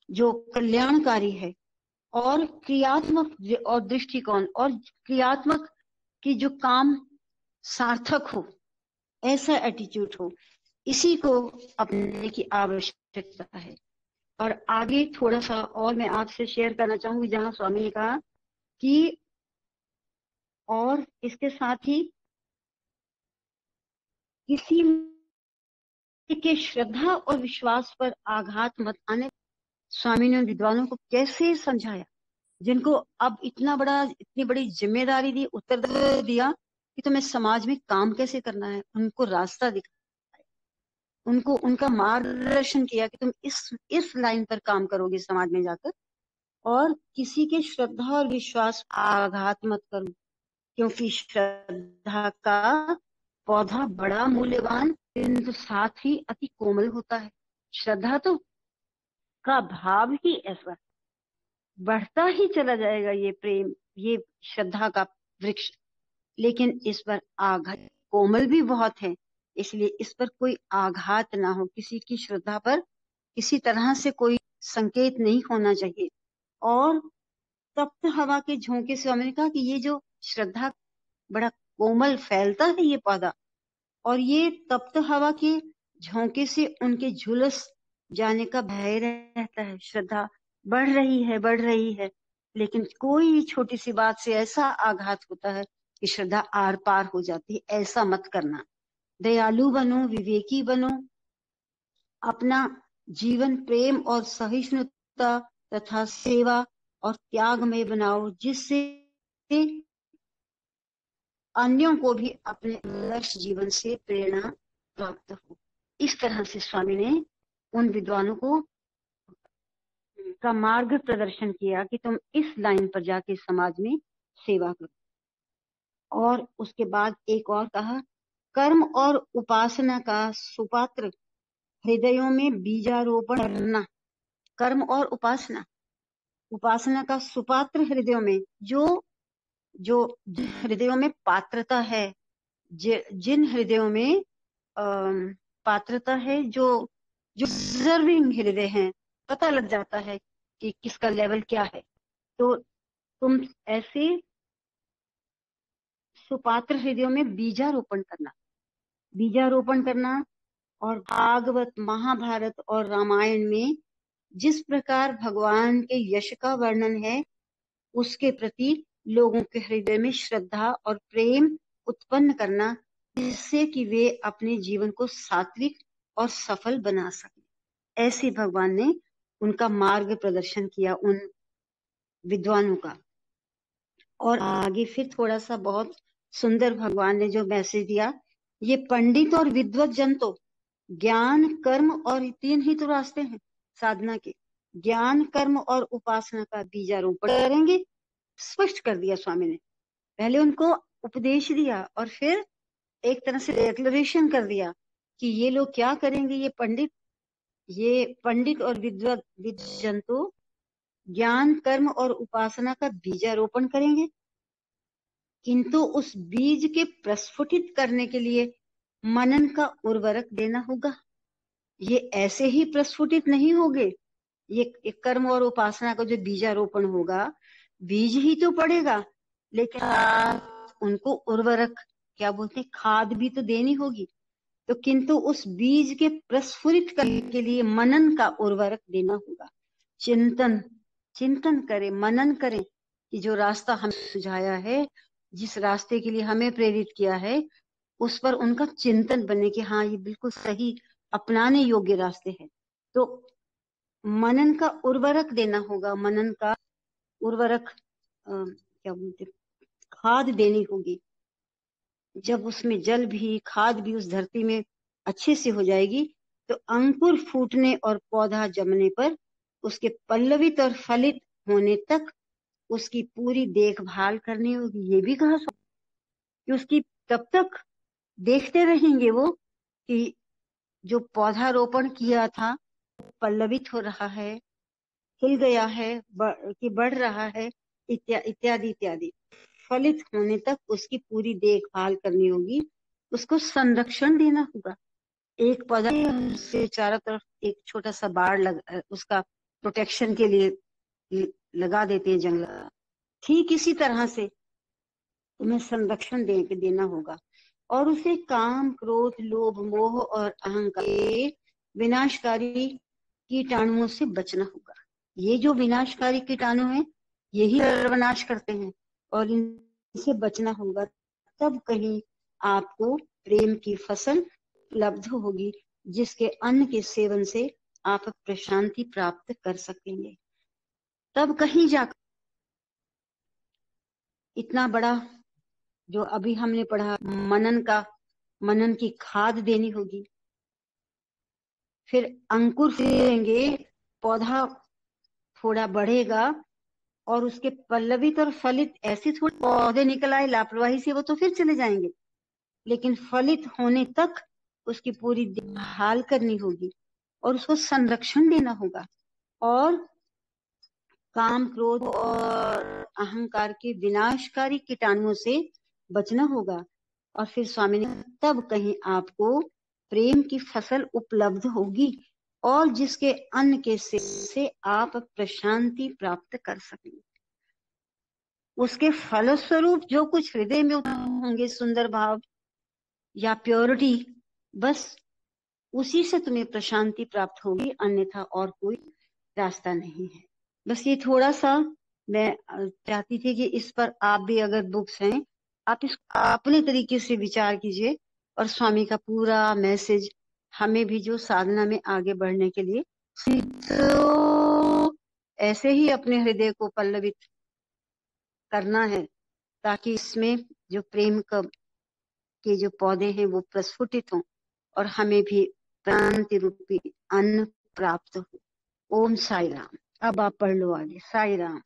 जो कल्याणकारी है, और क्रियात्मक और दृष्टिकोण और क्रियात्मक की जो काम सार्थक हो, ऐसा एटीट्यूड हो, इसी को अपनाने की आवश्यकता है। और आगे थोड़ा सा और मैं आपसे शेयर करना चाहूंगी, जहां स्वामी ने कहा कि और इसके साथ ही किसी के श्रद्धा और विश्वास पर आघात मत आने। स्वामी ने विद्वानों को कैसे समझाया, जिनको अब इतनी बड़ी जिम्मेदारी दी, उत्तरदायित्व दिया कि तुम्हें समाज में काम कैसे करना है, उनको रास्ता दिखाया, उनको उनका मार्गदर्शन किया कि तुम इस लाइन पर काम करोगे समाज में जाकर, और किसी के श्रद्धा और विश्वास आघात मत करो, क्योंकि श्रद्धा का पौधा बड़ा मूल्यवान किंतु साथ ही अति कोमल होता है। श्रद्धा तो का भाव ही ऐसा बढ़ता ही चला जाएगा, ये प्रेम, ये श्रद्धा का वृक्ष। लेकिन इस पर आघात, कोमल भी बहुत है, इसलिए इस पर कोई आघात ना हो, किसी की श्रद्धा पर किसी तरह से कोई संकेत नहीं होना चाहिए। और तप्त हवा के झोंके से हमने कहा कि ये जो श्रद्धा बड़ा कोमल फैलता है ये पौधा, और ये तप्त हवा के झोंके से उनके झुलस जाने का भय रहता है। श्रद्धा बढ़ रही है, बढ़ रही है, लेकिन कोई छोटी सी बात से ऐसा आघात होता है कि श्रद्धा आर पार हो जाती है। ऐसा मत करना। दयालु बनो, विवेकी बनो, अपना जीवन प्रेम और सहिष्णुता तथा सेवा और त्याग में बनाओ, जिससे अन्यों को भी अपने आदर्श जीवन से प्रेरणा प्राप्त हो। इस तरह से स्वामी ने उन विद्वानों को का मार्ग प्रदर्शन किया कि तुम इस लाइन पर जाके समाज में सेवा करो। और उसके बाद एक और कहा, कर्म और उपासना का सुपात्र हृदयों में बीजारोपण करना। कर्म और उपासना, उपासना का सुपात्र हृदयों में, जो जो हृदयों में पात्रता है, जिन हृदयों में पात्रता है, जो जो डिजर्विंग हृदय हैं, पता लग जाता है कि किसका लेवल क्या है, तो तुम ऐसे सुपात्र हृदयों में बीजारोपण करना। बीजारोपण करना। और भागवत, महाभारत और रामायण में जिस प्रकार भगवान के यश का वर्णन है, उसके प्रति लोगों के हृदय में श्रद्धा और प्रेम उत्पन्न करना, जिससे कि वे अपने जीवन को सात्विक और सफल बना सके। ऐसे भगवान ने उनका मार्ग प्रदर्शन किया उन विद्वानों का। और आगे फिर थोड़ा सा बहुत सुंदर भगवान ने जो मैसेज दिया, ये पंडित और विद्वत जन तो ज्ञान, कर्म और तीन ही तो रास्ते हैं साधना के, ज्ञान, कर्म और उपासना का बीजारोपण करेंगे। स्पष्ट कर दिया स्वामी ने। पहले उनको उपदेश दिया और फिर एक तरह से डिक्लेरेशन कर दिया कि ये लोग क्या करेंगे, ये पंडित और विद्वत जन तो ज्ञान, कर्म और उपासना का बीजारोपण करेंगे, किंतु उस बीज के प्रस्फुटित करने के लिए मनन का उर्वरक देना होगा। ये ऐसे ही प्रस्फुटित नहीं होंगे। ये कर्म और उपासना का जो बीजारोपण होगा, बीज ही तो पड़ेगा, लेकिन उनको उर्वरक, क्या बोलते हैं, खाद भी तो देनी होगी। तो किंतु उस बीज के प्रस्फुरित करने के लिए मनन का उर्वरक देना होगा। चिंतन करें, मनन करें कि जो रास्ता हमें सुझाया है, जिस रास्ते के लिए हमें प्रेरित किया है, उस पर उनका चिंतन बने कि हाँ, ये बिल्कुल सही, अपनाने योग्य रास्ते हैं। तो मनन का उर्वरक देना होगा, मनन का उर्वरक क्या बोलते, खाद देनी होगी। जब उसमें जल भी, खाद भी उस धरती में अच्छे से हो जाएगी, तो अंकुर फूटने और पौधा जमने पर उसके पल्लवित और फलित होने तक उसकी पूरी देखभाल करनी होगी। ये भी कहा कि उसकी तब तक देखते रहेंगे वो कि जो पौधारोपण किया था पल्लवित हो रहा है, खिल गया है, कि बढ़ रहा है, इत्यादि इत्यादि। फलित होने तक उसकी पूरी देखभाल करनी होगी, उसको संरक्षण देना होगा। एक पौधा से चारों तरफ एक छोटा सा बाड़ उसका प्रोटेक्शन के लिए लगा देते हैं जंगल, ठीक इसी तरह से तुम्हें संरक्षण देना होगा। और उसे काम, क्रोध, लोभ, मोह और अहंकार के विनाशकारी कीटाणुओं से बचना होगा। ये जो विनाशकारी कीटाणु हैं, यही सर्वनाश करते हैं, और इनसे बचना होगा। तब कहीं आपको प्रेम की फसल उपलब्ध होगी, जिसके अन्न के सेवन से आप प्रशांति प्राप्त कर सकेंगे। तब कहीं जाकर इतना बड़ा जो अभी हमने पढ़ा, मनन की खाद देनी होगी, फिर अंकुर फूलेंगे, पौधा थोड़ा बढ़ेगा, और उसके पल्लवित और फलित, ऐसे थोड़े पौधे निकल आए लापरवाही से, वो तो फिर चले जाएंगे, लेकिन फलित होने तक उसकी पूरी देखभाल करनी होगी और उसको संरक्षण देना होगा और काम, क्रोध और अहंकार के विनाशकारी कीटाणुओं से बचना होगा। और फिर स्वामी ने तब कहीं आपको प्रेम की फसल उपलब्ध होगी और जिसके अन्न के से आप प्रशांति प्राप्त कर सकेंगे। उसके फलस्वरूप जो कुछ हृदय में होंगे सुंदर भाव या प्योरिटी, बस उसी से तुम्हें प्रशांति प्राप्त होगी, अन्यथा और कोई रास्ता नहीं है। बस ये थोड़ा सा मैं चाहती थी कि इस पर आप भी अगर बुक्स हैं आप इस अपने तरीके से विचार कीजिए और स्वामी का पूरा मैसेज हमें भी जो साधना में आगे बढ़ने के लिए तो ऐसे ही अपने हृदय को पल्लवित करना है ताकि इसमें जो प्रेम के जो पौधे हैं वो प्रस्फुटित हों और हमें भी क्रांति रूपी अन्न प्राप्त हो। ओम साई राम। अब आप पढ़ लो आगे। साई राम।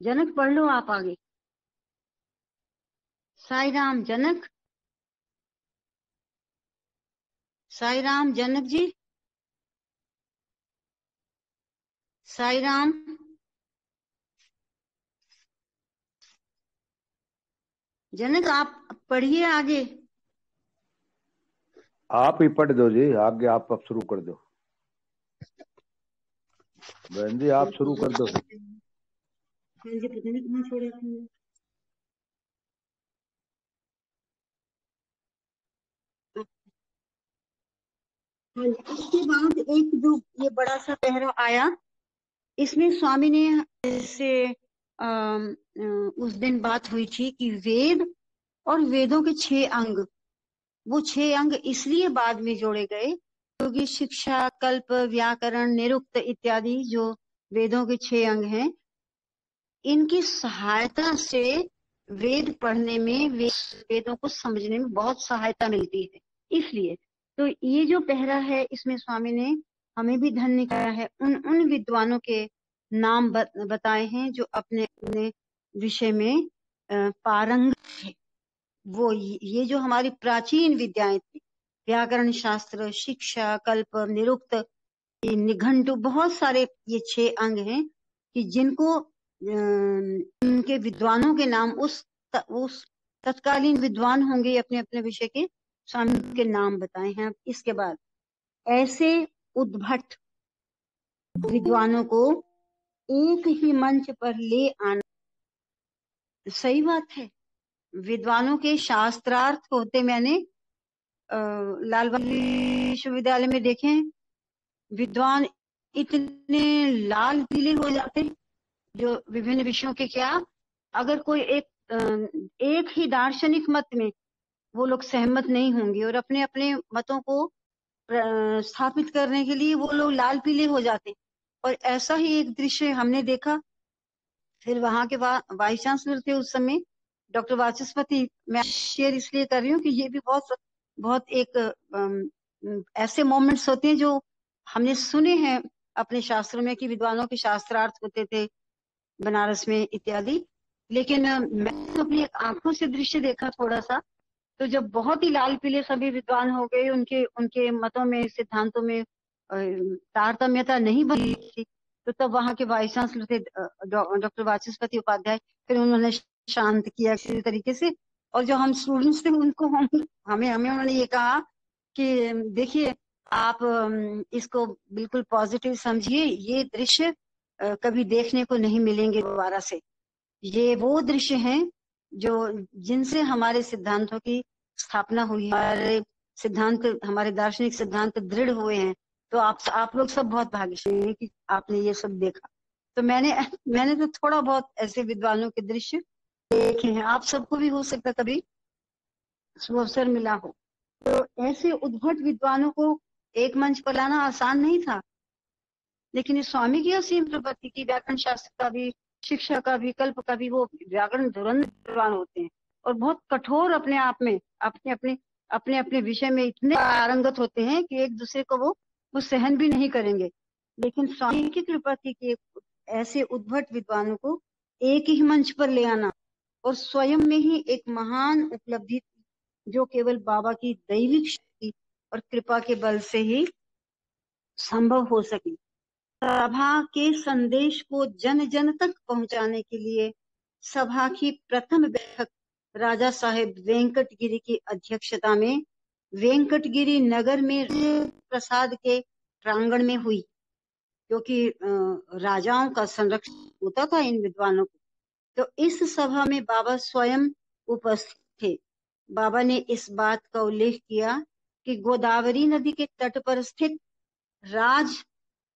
जनक पढ़ लो आप आगे। साई राम जनक। साई राम जनक जी। साई राम। जनक आप पढ़िए आगे। आप ही पढ़ दो जी, आगे आप अब शुरू कर दो। बहन जी आप शुरू कर दो। हाँ जी, पता नहीं कहाँ छोड़ा था। हाँ जी, उसके बाद एक जो ये बड़ा सा पहरा आया, इसमें स्वामी ने से उस दिन बात हुई थी कि वेद और वेदों के 6 अंग, वो 6 अंग इसलिए बाद में जोड़े गए क्योंकि शिक्षा, कल्प, व्याकरण, निरुक्त इत्यादि जो वेदों के 6 अंग हैं, इनकी सहायता से वेद पढ़ने में, वेदों को समझने में बहुत सहायता मिलती है। इसलिए तो ये जो पहरा है इसमें स्वामी ने हमें भी धन्य किया है। उन विद्वानों के नाम बताए हैं जो अपने अपने विषय में पारंगत है। वो ये जो हमारी प्राचीन विद्याएं थी, व्याकरण शास्त्र, शिक्षा, कल्प, निरुक्त, निघंटु, बहुत सारे ये 6 अंग हैं कि जिनको उनके विद्वानों के नाम उस तत्कालीन विद्वान होंगे अपने अपने विषय के, स्वामी के नाम बताए हैं। इसके बाद ऐसे उद्भट विद्वानों को एक ही मंच पर ले आना, सही बात है। विद्वानों के शास्त्रार्थ होते मैंने लाल बहादुर विश्वविद्यालय में देखे, विद्वान इतने लाल पीले हो जाते जो विभिन्न विषयों के, क्या अगर कोई एक ही दार्शनिक मत में वो लोग सहमत नहीं होंगे और अपने अपने मतों को स्थापित करने के लिए वो लोग लाल पीले हो जाते। और ऐसा ही एक दृश्य हमने देखा। फिर वहां के वाइस चांसलर थे उस समय डॉक्टर वाचस्पति। मैं शेयर इसलिए कर रही हूँ कि ये भी बहुत एक ऐसे मोमेंट्स होते हैं जो हमने सुने हैं अपने शास्त्रों में कि विद्वानों के शास्त्रार्थ होते थे बनारस में इत्यादि। लेकिन मैंने अपनी आंखों से दृश्य देखा थोड़ा सा, तो जब बहुत ही लाल पीले सभी विद्वान हो गए, उनके मतों में, सिद्धांतों में तारतम्यता नहीं बनी थी, तो तब वहां के वाइस चांसलर थे डॉक्टर वाचस्पति उपाध्याय। फिर उन्होंने शांत किया किसी तरीके से, और जो हम स्टूडेंट्स थे उनको हमें उन्होंने ये कहा कि देखिए आप इसको बिल्कुल पॉजिटिव समझिए, ये दृश्य कभी देखने को नहीं मिलेंगे दोबारा से। ये वो दृश्य हैं जो जिनसे हमारे सिद्धांतों की स्थापना हुई, हमारे सिद्धांत, हमारे दार्शनिक सिद्धांत दृढ़ हुए हैं। तो आप लोग सब बहुत भाग्यशाली हैं कि आपने ये सब देखा। तो मैंने तो थोड़ा बहुत ऐसे विद्वानों के दृश्य देखे हैं। आप सबको भी हो सकता कभी अवसर मिला हो। तो ऐसे उद्भट विद्वानों को एक मंच पर लाना आसान नहीं था, लेकिन इस स्वामी की असीम प्रपत्ति की, व्याकरण शास्त्र का भी, शिक्षा का भी, कल्प का भी, वो व्याकरण धुरंधर विद्वान होते हैं और बहुत कठोर अपने आप में, अपने अपने विषय में इतने पारंगत होते हैं कि एक दूसरे को वो सहन भी नहीं करेंगे। लेकिन स्वामी की कृपा थी कि ऐसे उद्भट विद्वानों को एक ही मंच पर ले आना और स्वयं में ही एक महान उपलब्धि जो केवल बाबा की दैविक शक्ति और कृपा के बल से ही संभव हो सके। सभा के संदेश को जन जन तक पहुंचाने के लिए सभा की प्रथम बैठक राजा साहेब वेंकटगिरी की अध्यक्षता में वेंकटगिरी नगर में प्रसाद के प्रांगण में हुई, क्योंकि राजाओं का संरक्षण होता था इन विद्वानों को। तो इस सभा में बाबा स्वयं उपस्थित थे। बाबा ने इस बात का उल्लेख किया कि गोदावरी नदी के तट पर स्थित राज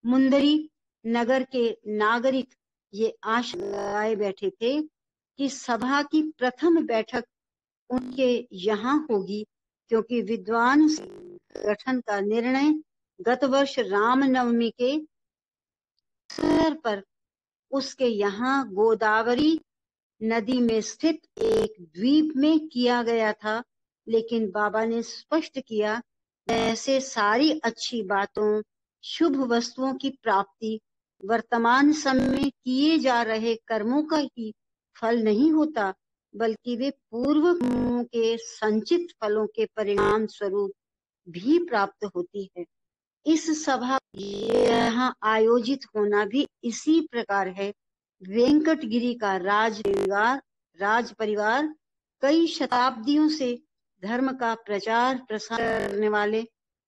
मुंदरी नगर के नागरिक ये आशा लगाए बैठे थे कि सभा की प्रथम बैठक उनके यहाँ होगी, क्योंकि विद्वान गठन का निर्णय गत वर्ष रामनवमी के अवसर पर उसके यहाँ गोदावरी नदी में स्थित एक द्वीप में किया गया था। लेकिन बाबा ने स्पष्ट किया, ऐसे सारी अच्छी बातों, शुभ वस्तुओं की प्राप्ति वर्तमान समय में किए जा रहे कर्मों का ही फल नहीं होता, बल्कि वे पूर्व कर्मों के संचित फलों के परिणाम स्वरूप भी प्राप्त होती है। इस सभा यहाँ आयोजित होना भी इसी प्रकार है। वेंकटगिरी का राज परिवार कई शताब्दियों से धर्म का प्रचार प्रसार करने वाले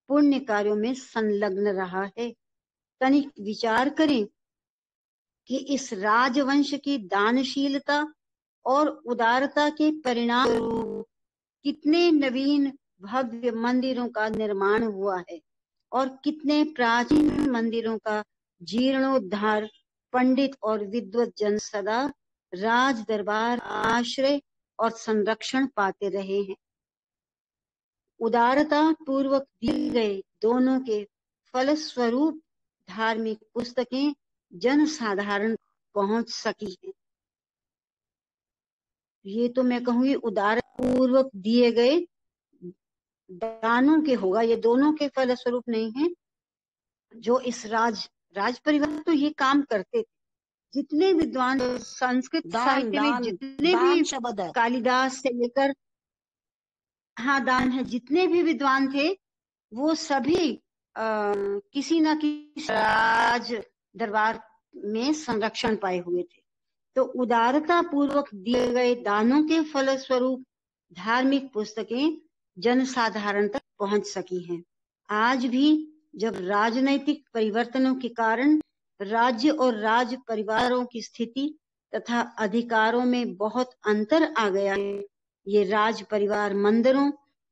पुण्य कार्यों में संलग्न रहा है। तनिक विचार करें कि इस राजवंश की दानशीलता और उदारता के परिणाम कितने नवीन भव्य मंदिरों का निर्माण हुआ है और कितने प्राचीन मंदिरों का जीर्णोद्धार पंडित और विद्वत जन सदा राज दरबार आश्रय और संरक्षण पाते रहे हैं। उदारता पूर्वक दिए गए दोनों के फलस्वरूप धार्मिक पुस्तकें जन साधारण पहुंच सकी हैं। ये तो मैं कहूंगी उदारता पूर्वक दिए गए दानों के होगा, ये दोनों के फलस्वरूप नहीं है। जो इस राज परिवार तो ये काम करते थे। जितने विद्वान संस्कृत साहित्य में जितने भी शब्द है, कालिदास से लेकर दान है, जितने भी विद्वान थे वो सभी किसी न किसी राज दरबार में संरक्षण पाए हुए थे। तो उदारता पूर्वक दिए गए दानों के फलस्वरूप धार्मिक पुस्तकें जनसाधारण तक पहुंच सकी हैं। आज भी जब राजनैतिक परिवर्तनों के कारण राज्य और राज परिवारों की स्थिति तथा अधिकारों में बहुत अंतर आ गया है, ये राज परिवार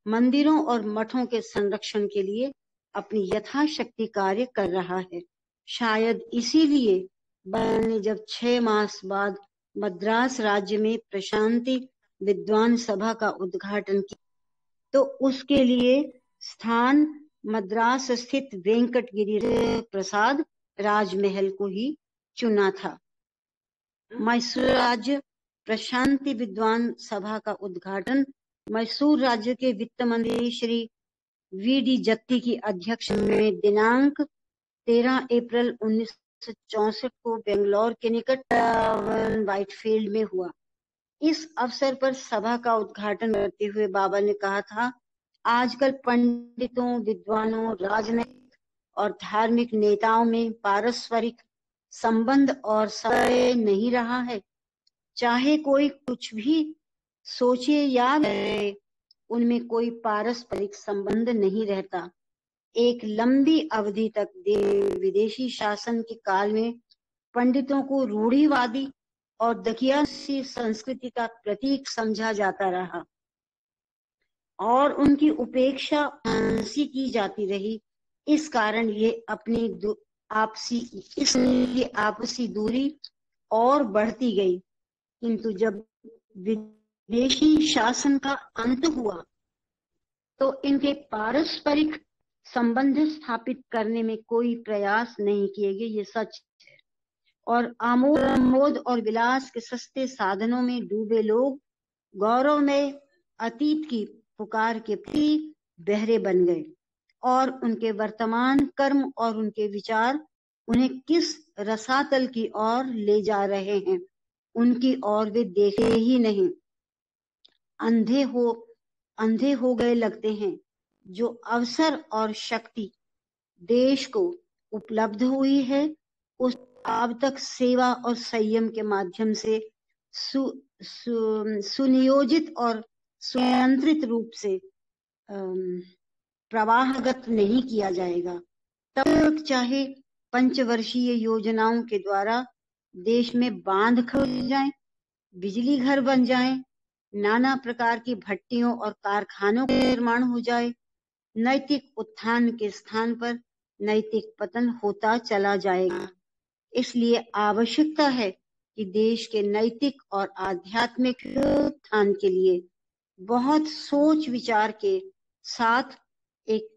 मंदिरों और मठों के संरक्षण के लिए अपनी यथाशक्ति कार्य कर रहा है। शायद इसीलिए मैंने जब 6 मास बाद मद्रास राज्य में प्रशांति विद्वान सभा का उद्घाटन किया तो उसके लिए स्थान मद्रास स्थित वेंकटगिरी प्रसाद राजमहल को ही चुना था। मैसूर राज्य प्रशांति विद्वान सभा का उद्घाटन मैसूर राज्य के वित्त मंत्री श्री वी.डी. जत्ती की अध्यक्षता में दिनांक 13 अप्रैल 1964 को बेंगलोर के निकट व्हाइटफील्ड में हुआ। इस अवसर पर सभा का उद्घाटन करते हुए बाबा ने कहा था, आजकल पंडितों, विद्वानों, राजनीतिक और धार्मिक नेताओं में पारस्परिक संबंध और समय नहीं रहा है। चाहे कोई कुछ भी सोचे या उनमें कोई पारस्परिक संबंध नहीं रहता। एक लंबी अवधि तक विदेशी शासन के काल में पंडितों को रूढ़िवादी और दकियासी संस्कृति का प्रतीक समझा जाता रहा और उनकी उपेक्षा की जाती रही। इस कारण ये अपनी आपसी दूरी और बढ़ती गई। किंतु जब विदेशी शासन का अंत हुआ तो इनके पारस्परिक संबंध स्थापित करने में कोई प्रयास नहीं किए गए, ये सच है। और आमोद और विलास के सस्ते साधनों में डूबे लोग गौरव में अतीत की पुकार के प्रति बहरे बन गए और उनके वर्तमान कर्म और उनके विचार उन्हें किस रसातल की ओर ले जा रहे हैं उनकी ओर वे देखे ही नहीं। अंधे हो गए लगते हैं। जो अवसर और शक्ति देश को उपलब्ध हुई है उस अब तक सेवा और संयम के माध्यम से सुनियोजित और सुनियंत्रित रूप से प्रवाहगत नहीं किया जाएगा। तब तक चाहे पंचवर्षीय योजनाओं के द्वारा देश में बांध खोले जाएं, बिजली घर बन जाएं, नाना प्रकार की भट्टियों और कारखानों का निर्माण हो जाए, नैतिक उत्थान के स्थान पर नैतिक पतन होता चला जाएगा। इसलिए आवश्यकता है कि देश के नैतिक और आध्यात्मिक उत्थान के लिए बहुत सोच विचार के साथ एक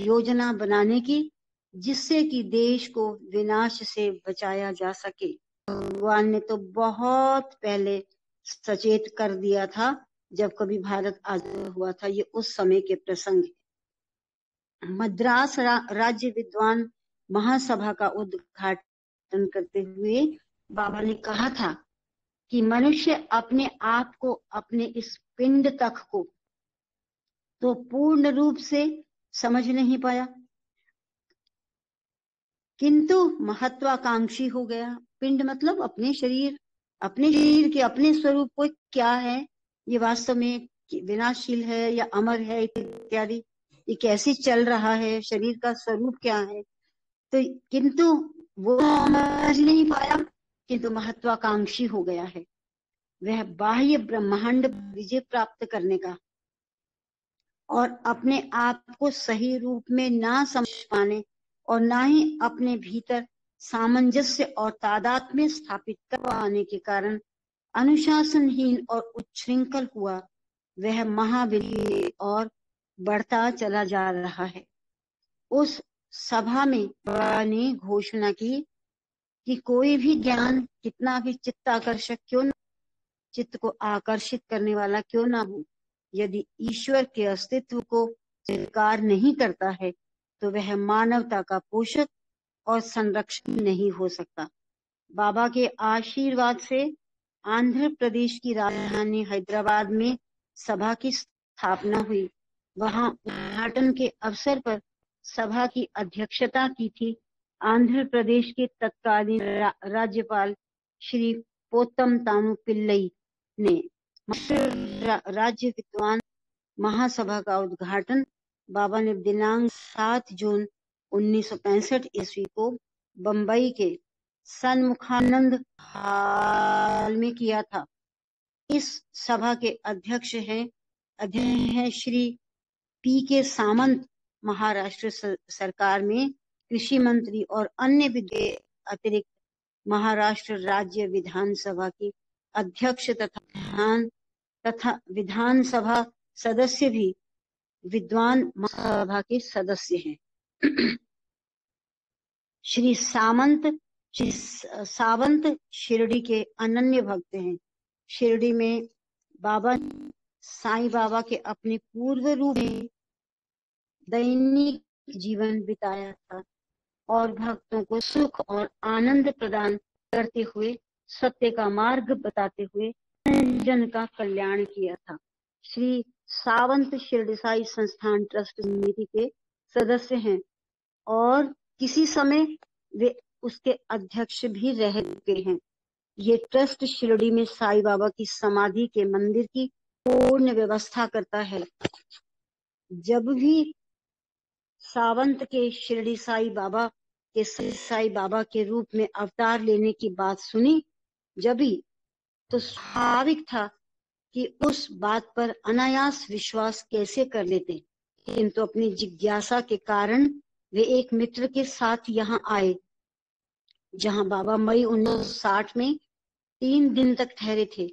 योजना बनाने की, जिससे कि देश को विनाश से बचाया जा सके। भगवान ने तो बहुत पहले सचेत कर दिया था, जब कभी भारत आजाद हुआ था। ये उस समय के प्रसंग है। मद्रास राज्य विद्वान महासभा का उद्घाटन करते हुए बाबा ने कहा था कि मनुष्य अपने आप को, अपने इस पिंड तक को तो पूर्ण रूप से समझ नहीं पाया, किंतु महत्वाकांक्षी हो गया। पिंड मतलब अपने शरीर के अपने स्वरूप को क्या है, ये वास्तव में विनाशशील है या अमर है इत्यादि, ये कैसे चल रहा है, शरीर का स्वरूप क्या है, तो किंतु वो समझ नहीं पाया, किंतु महत्वाकांक्षी हो गया है। वह बाह्य ब्रह्मांड विजय प्राप्त करने का और अपने आप को सही रूप में ना समझ पाने और ना ही अपने भीतर सामंजस्य और तादात्म्य स्थापित कर पाने के कारण अनुशासनहीन और उच्छृंखल हुआ, वह महाविलय और बढ़ता चला जा रहा है। उस सभा में बाबा ने घोषणा की कि कोई भी ज्ञान कितना भी चित्ताकर्षक क्यों न, चित्त को आकर्षित करने वाला क्यों ना हो, यदि ईश्वर के अस्तित्व को स्वीकार नहीं करता है तो वह मानवता का पोषक और संरक्षक नहीं हो सकता। बाबा के आशीर्वाद से आंध्र प्रदेश की राजधानी हैदराबाद में सभा की स्थापना हुई। वहां उद्घाटन के अवसर पर सभा की अध्यक्षता की थी आंध्र प्रदेश के तत्कालीन राज्यपाल श्री पोतम तानु पिल्लई ने। राज्य विद्वान महासभा का उद्घाटन बाबा ने दिनांक 7 जून 1965 ईस्वी को बंबई के सन्मुखानंद हाल में किया था। इस सभा के अध्यक्ष हैं श्री पी.के. सामंत, महाराष्ट्र सरकार में कृषि मंत्री और अन्य अतिरिक्त महाराष्ट्र राज्य विधानसभा की अध्यक्ष तथा विधानसभा सदस्य भी विद्वान महासभा के सदस्य हैं। श्री सावंत शिरडी के अनन्य भक्त हैं। शिरडी में बाबा साईं बाबा के अपने पूर्व रूप में दैनिक जीवन बिताया था और भक्तों को सुख और आनंद प्रदान करते हुए, सत्य का मार्ग बताते हुए जन का कल्याण किया था। श्री सावंत शिरडी साई संस्थान ट्रस्ट समिति के सदस्य हैं और किसी समय वे उसके अध्यक्ष भी रह चुके हैं। ये ट्रस्ट शिरडी में साईं बाबा की समाधि के मंदिर की पूर्ण व्यवस्था करता है। जब भी सावंत के शिरडी साईं बाबा के रूप में अवतार लेने की बात सुनी, जब भी तो स्वाभाविक था कि उस बात पर अनायास विश्वास कैसे कर लेते, किंतु अपनी जिज्ञासा के कारण वे एक मित्र के साथ यहाँ आए, जहाँ बाबा मई 1960 में 3 दिन तक ठहरे थे।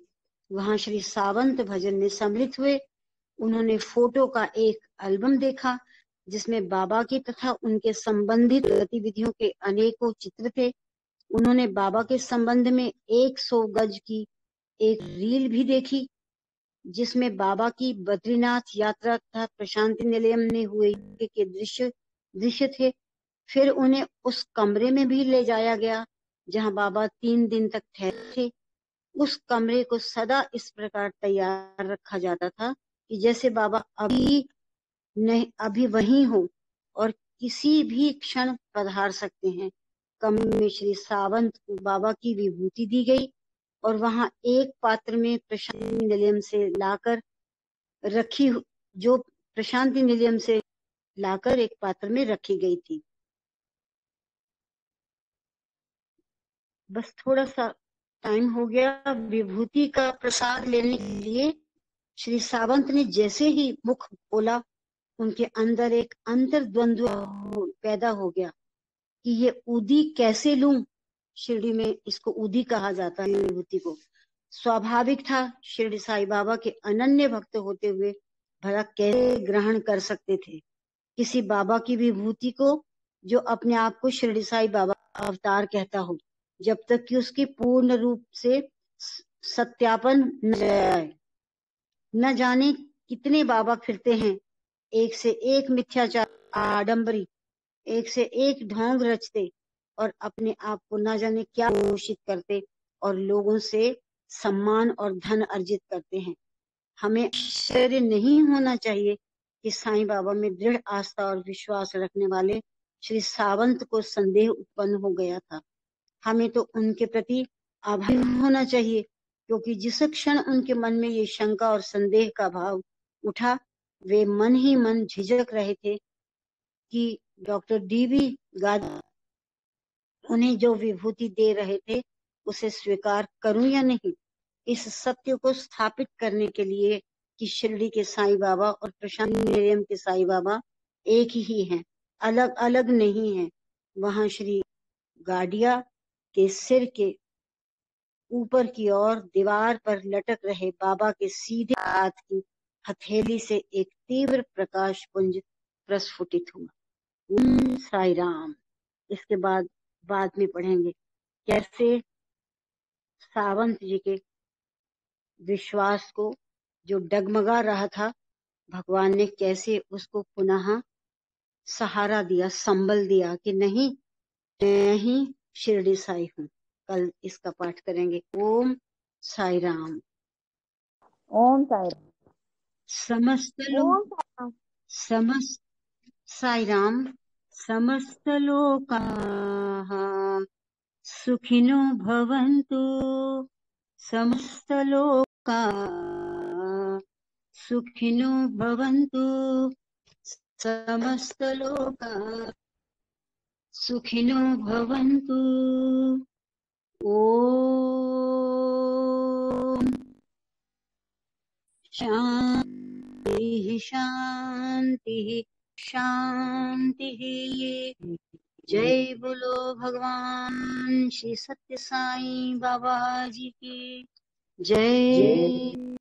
वहां श्री सावंत भजन में सम्मिलित हुए। उन्होंने फोटो का एक एल्बम देखा जिसमें बाबा की तथा उनके संबंधित गतिविधियों के अनेकों चित्र थे। उन्होंने बाबा के संबंध में 100 गज की एक रील भी देखी जिसमें बाबा की बद्रीनाथ यात्रा तथा प्रशांति निलयम में हुए के दृश्य थे। फिर उन्हें उस कमरे में भी ले जाया गया जहां बाबा 3 दिन तक ठहरे थे। उस कमरे को सदा इस प्रकार तैयार रखा जाता था कि जैसे बाबा अभी वहीं हो और किसी भी क्षण पधार सकते हैं। कमरे में श्री सावंत को बाबा की विभूति दी गई और वहां एक पात्र में प्रशांति निलयम से लाकर जो प्रशांति निलयम से लाकर एक पात्र में रखी गई थी। बस थोड़ा सा टाइम हो गया। विभूति का प्रसाद लेने के लिए श्री सावंत ने जैसे ही मुख खोला, उनके अंदर एक अंतर्द्वंद्व पैदा हो गया कि ये ऊदी कैसे लूं। शिरडी में इसको ऊदी कहा जाता है विभूति को। स्वाभाविक था, शिरडी साईं बाबा के अनन्य भक्त होते हुए भला कैसे ग्रहण कर सकते थे किसी बाबा की विभूति को जो अपने आप को शिरडी साईं बाबा अवतार कहता हो, जब तक कि उसकी पूर्ण रूप से सत्यापन न जाए। न जाने कितने बाबा फिरते हैं, एक से एक मिथ्याचार आडंबरी, एक से एक ढोंग रचते और अपने आप को न जाने क्या घोषित करते और लोगों से सम्मान और धन अर्जित करते हैं। हमें आश्चर्य नहीं होना चाहिए कि साईं बाबा में दृढ़ आस्था और विश्वास रखने वाले श्री सावंत को संदेह उत्पन्न हो गया था। हमें तो उनके प्रति आभारी होना चाहिए, क्योंकि जिस क्षण उनके मन में ये शंका और संदेह का भाव उठा, वे मन ही मन झिझक रहे थे कि डॉक्टर DB गादी उन्हें जो विभूति दे रहे थे उसे स्वीकार करूं या नहीं। इस सत्य को स्थापित करने के लिए कि शिरडी के साईं बाबा और प्रशांति निलयम के साईं बाबा एक ही हैं, अलग अलग नहीं हैं। वहां श्री गाडिया के सिर के ऊपर की ओर दीवार पर लटक रहे बाबा के सीधे हाथ की हथेली से एक तीव्र प्रकाश पुंज प्रस्फुटित हुआ। ओम साई राम। इसके बाद में पढ़ेंगे कैसे सावंत जी के विश्वास को जो डगमगा रहा था, भगवान ने कैसे उसको पुनः सहारा दिया, संबल दिया कि नहीं, मैं ही शिरडी साई हूँ। कल इसका पाठ करेंगे। ओम साई राम। ओम साई राम। समस्त ओम साई राम। समस्त साई राम। समस्त लोकाः सुखिनो भवन्तु। समस्त लोकाः सुखिनो भवन्तु। समस्त लोकाः सुखिनो भवन्तु। ओम शांति शांति शांति। जय बोलो भगवान श्री सत्य साईं बाबा जी की जय।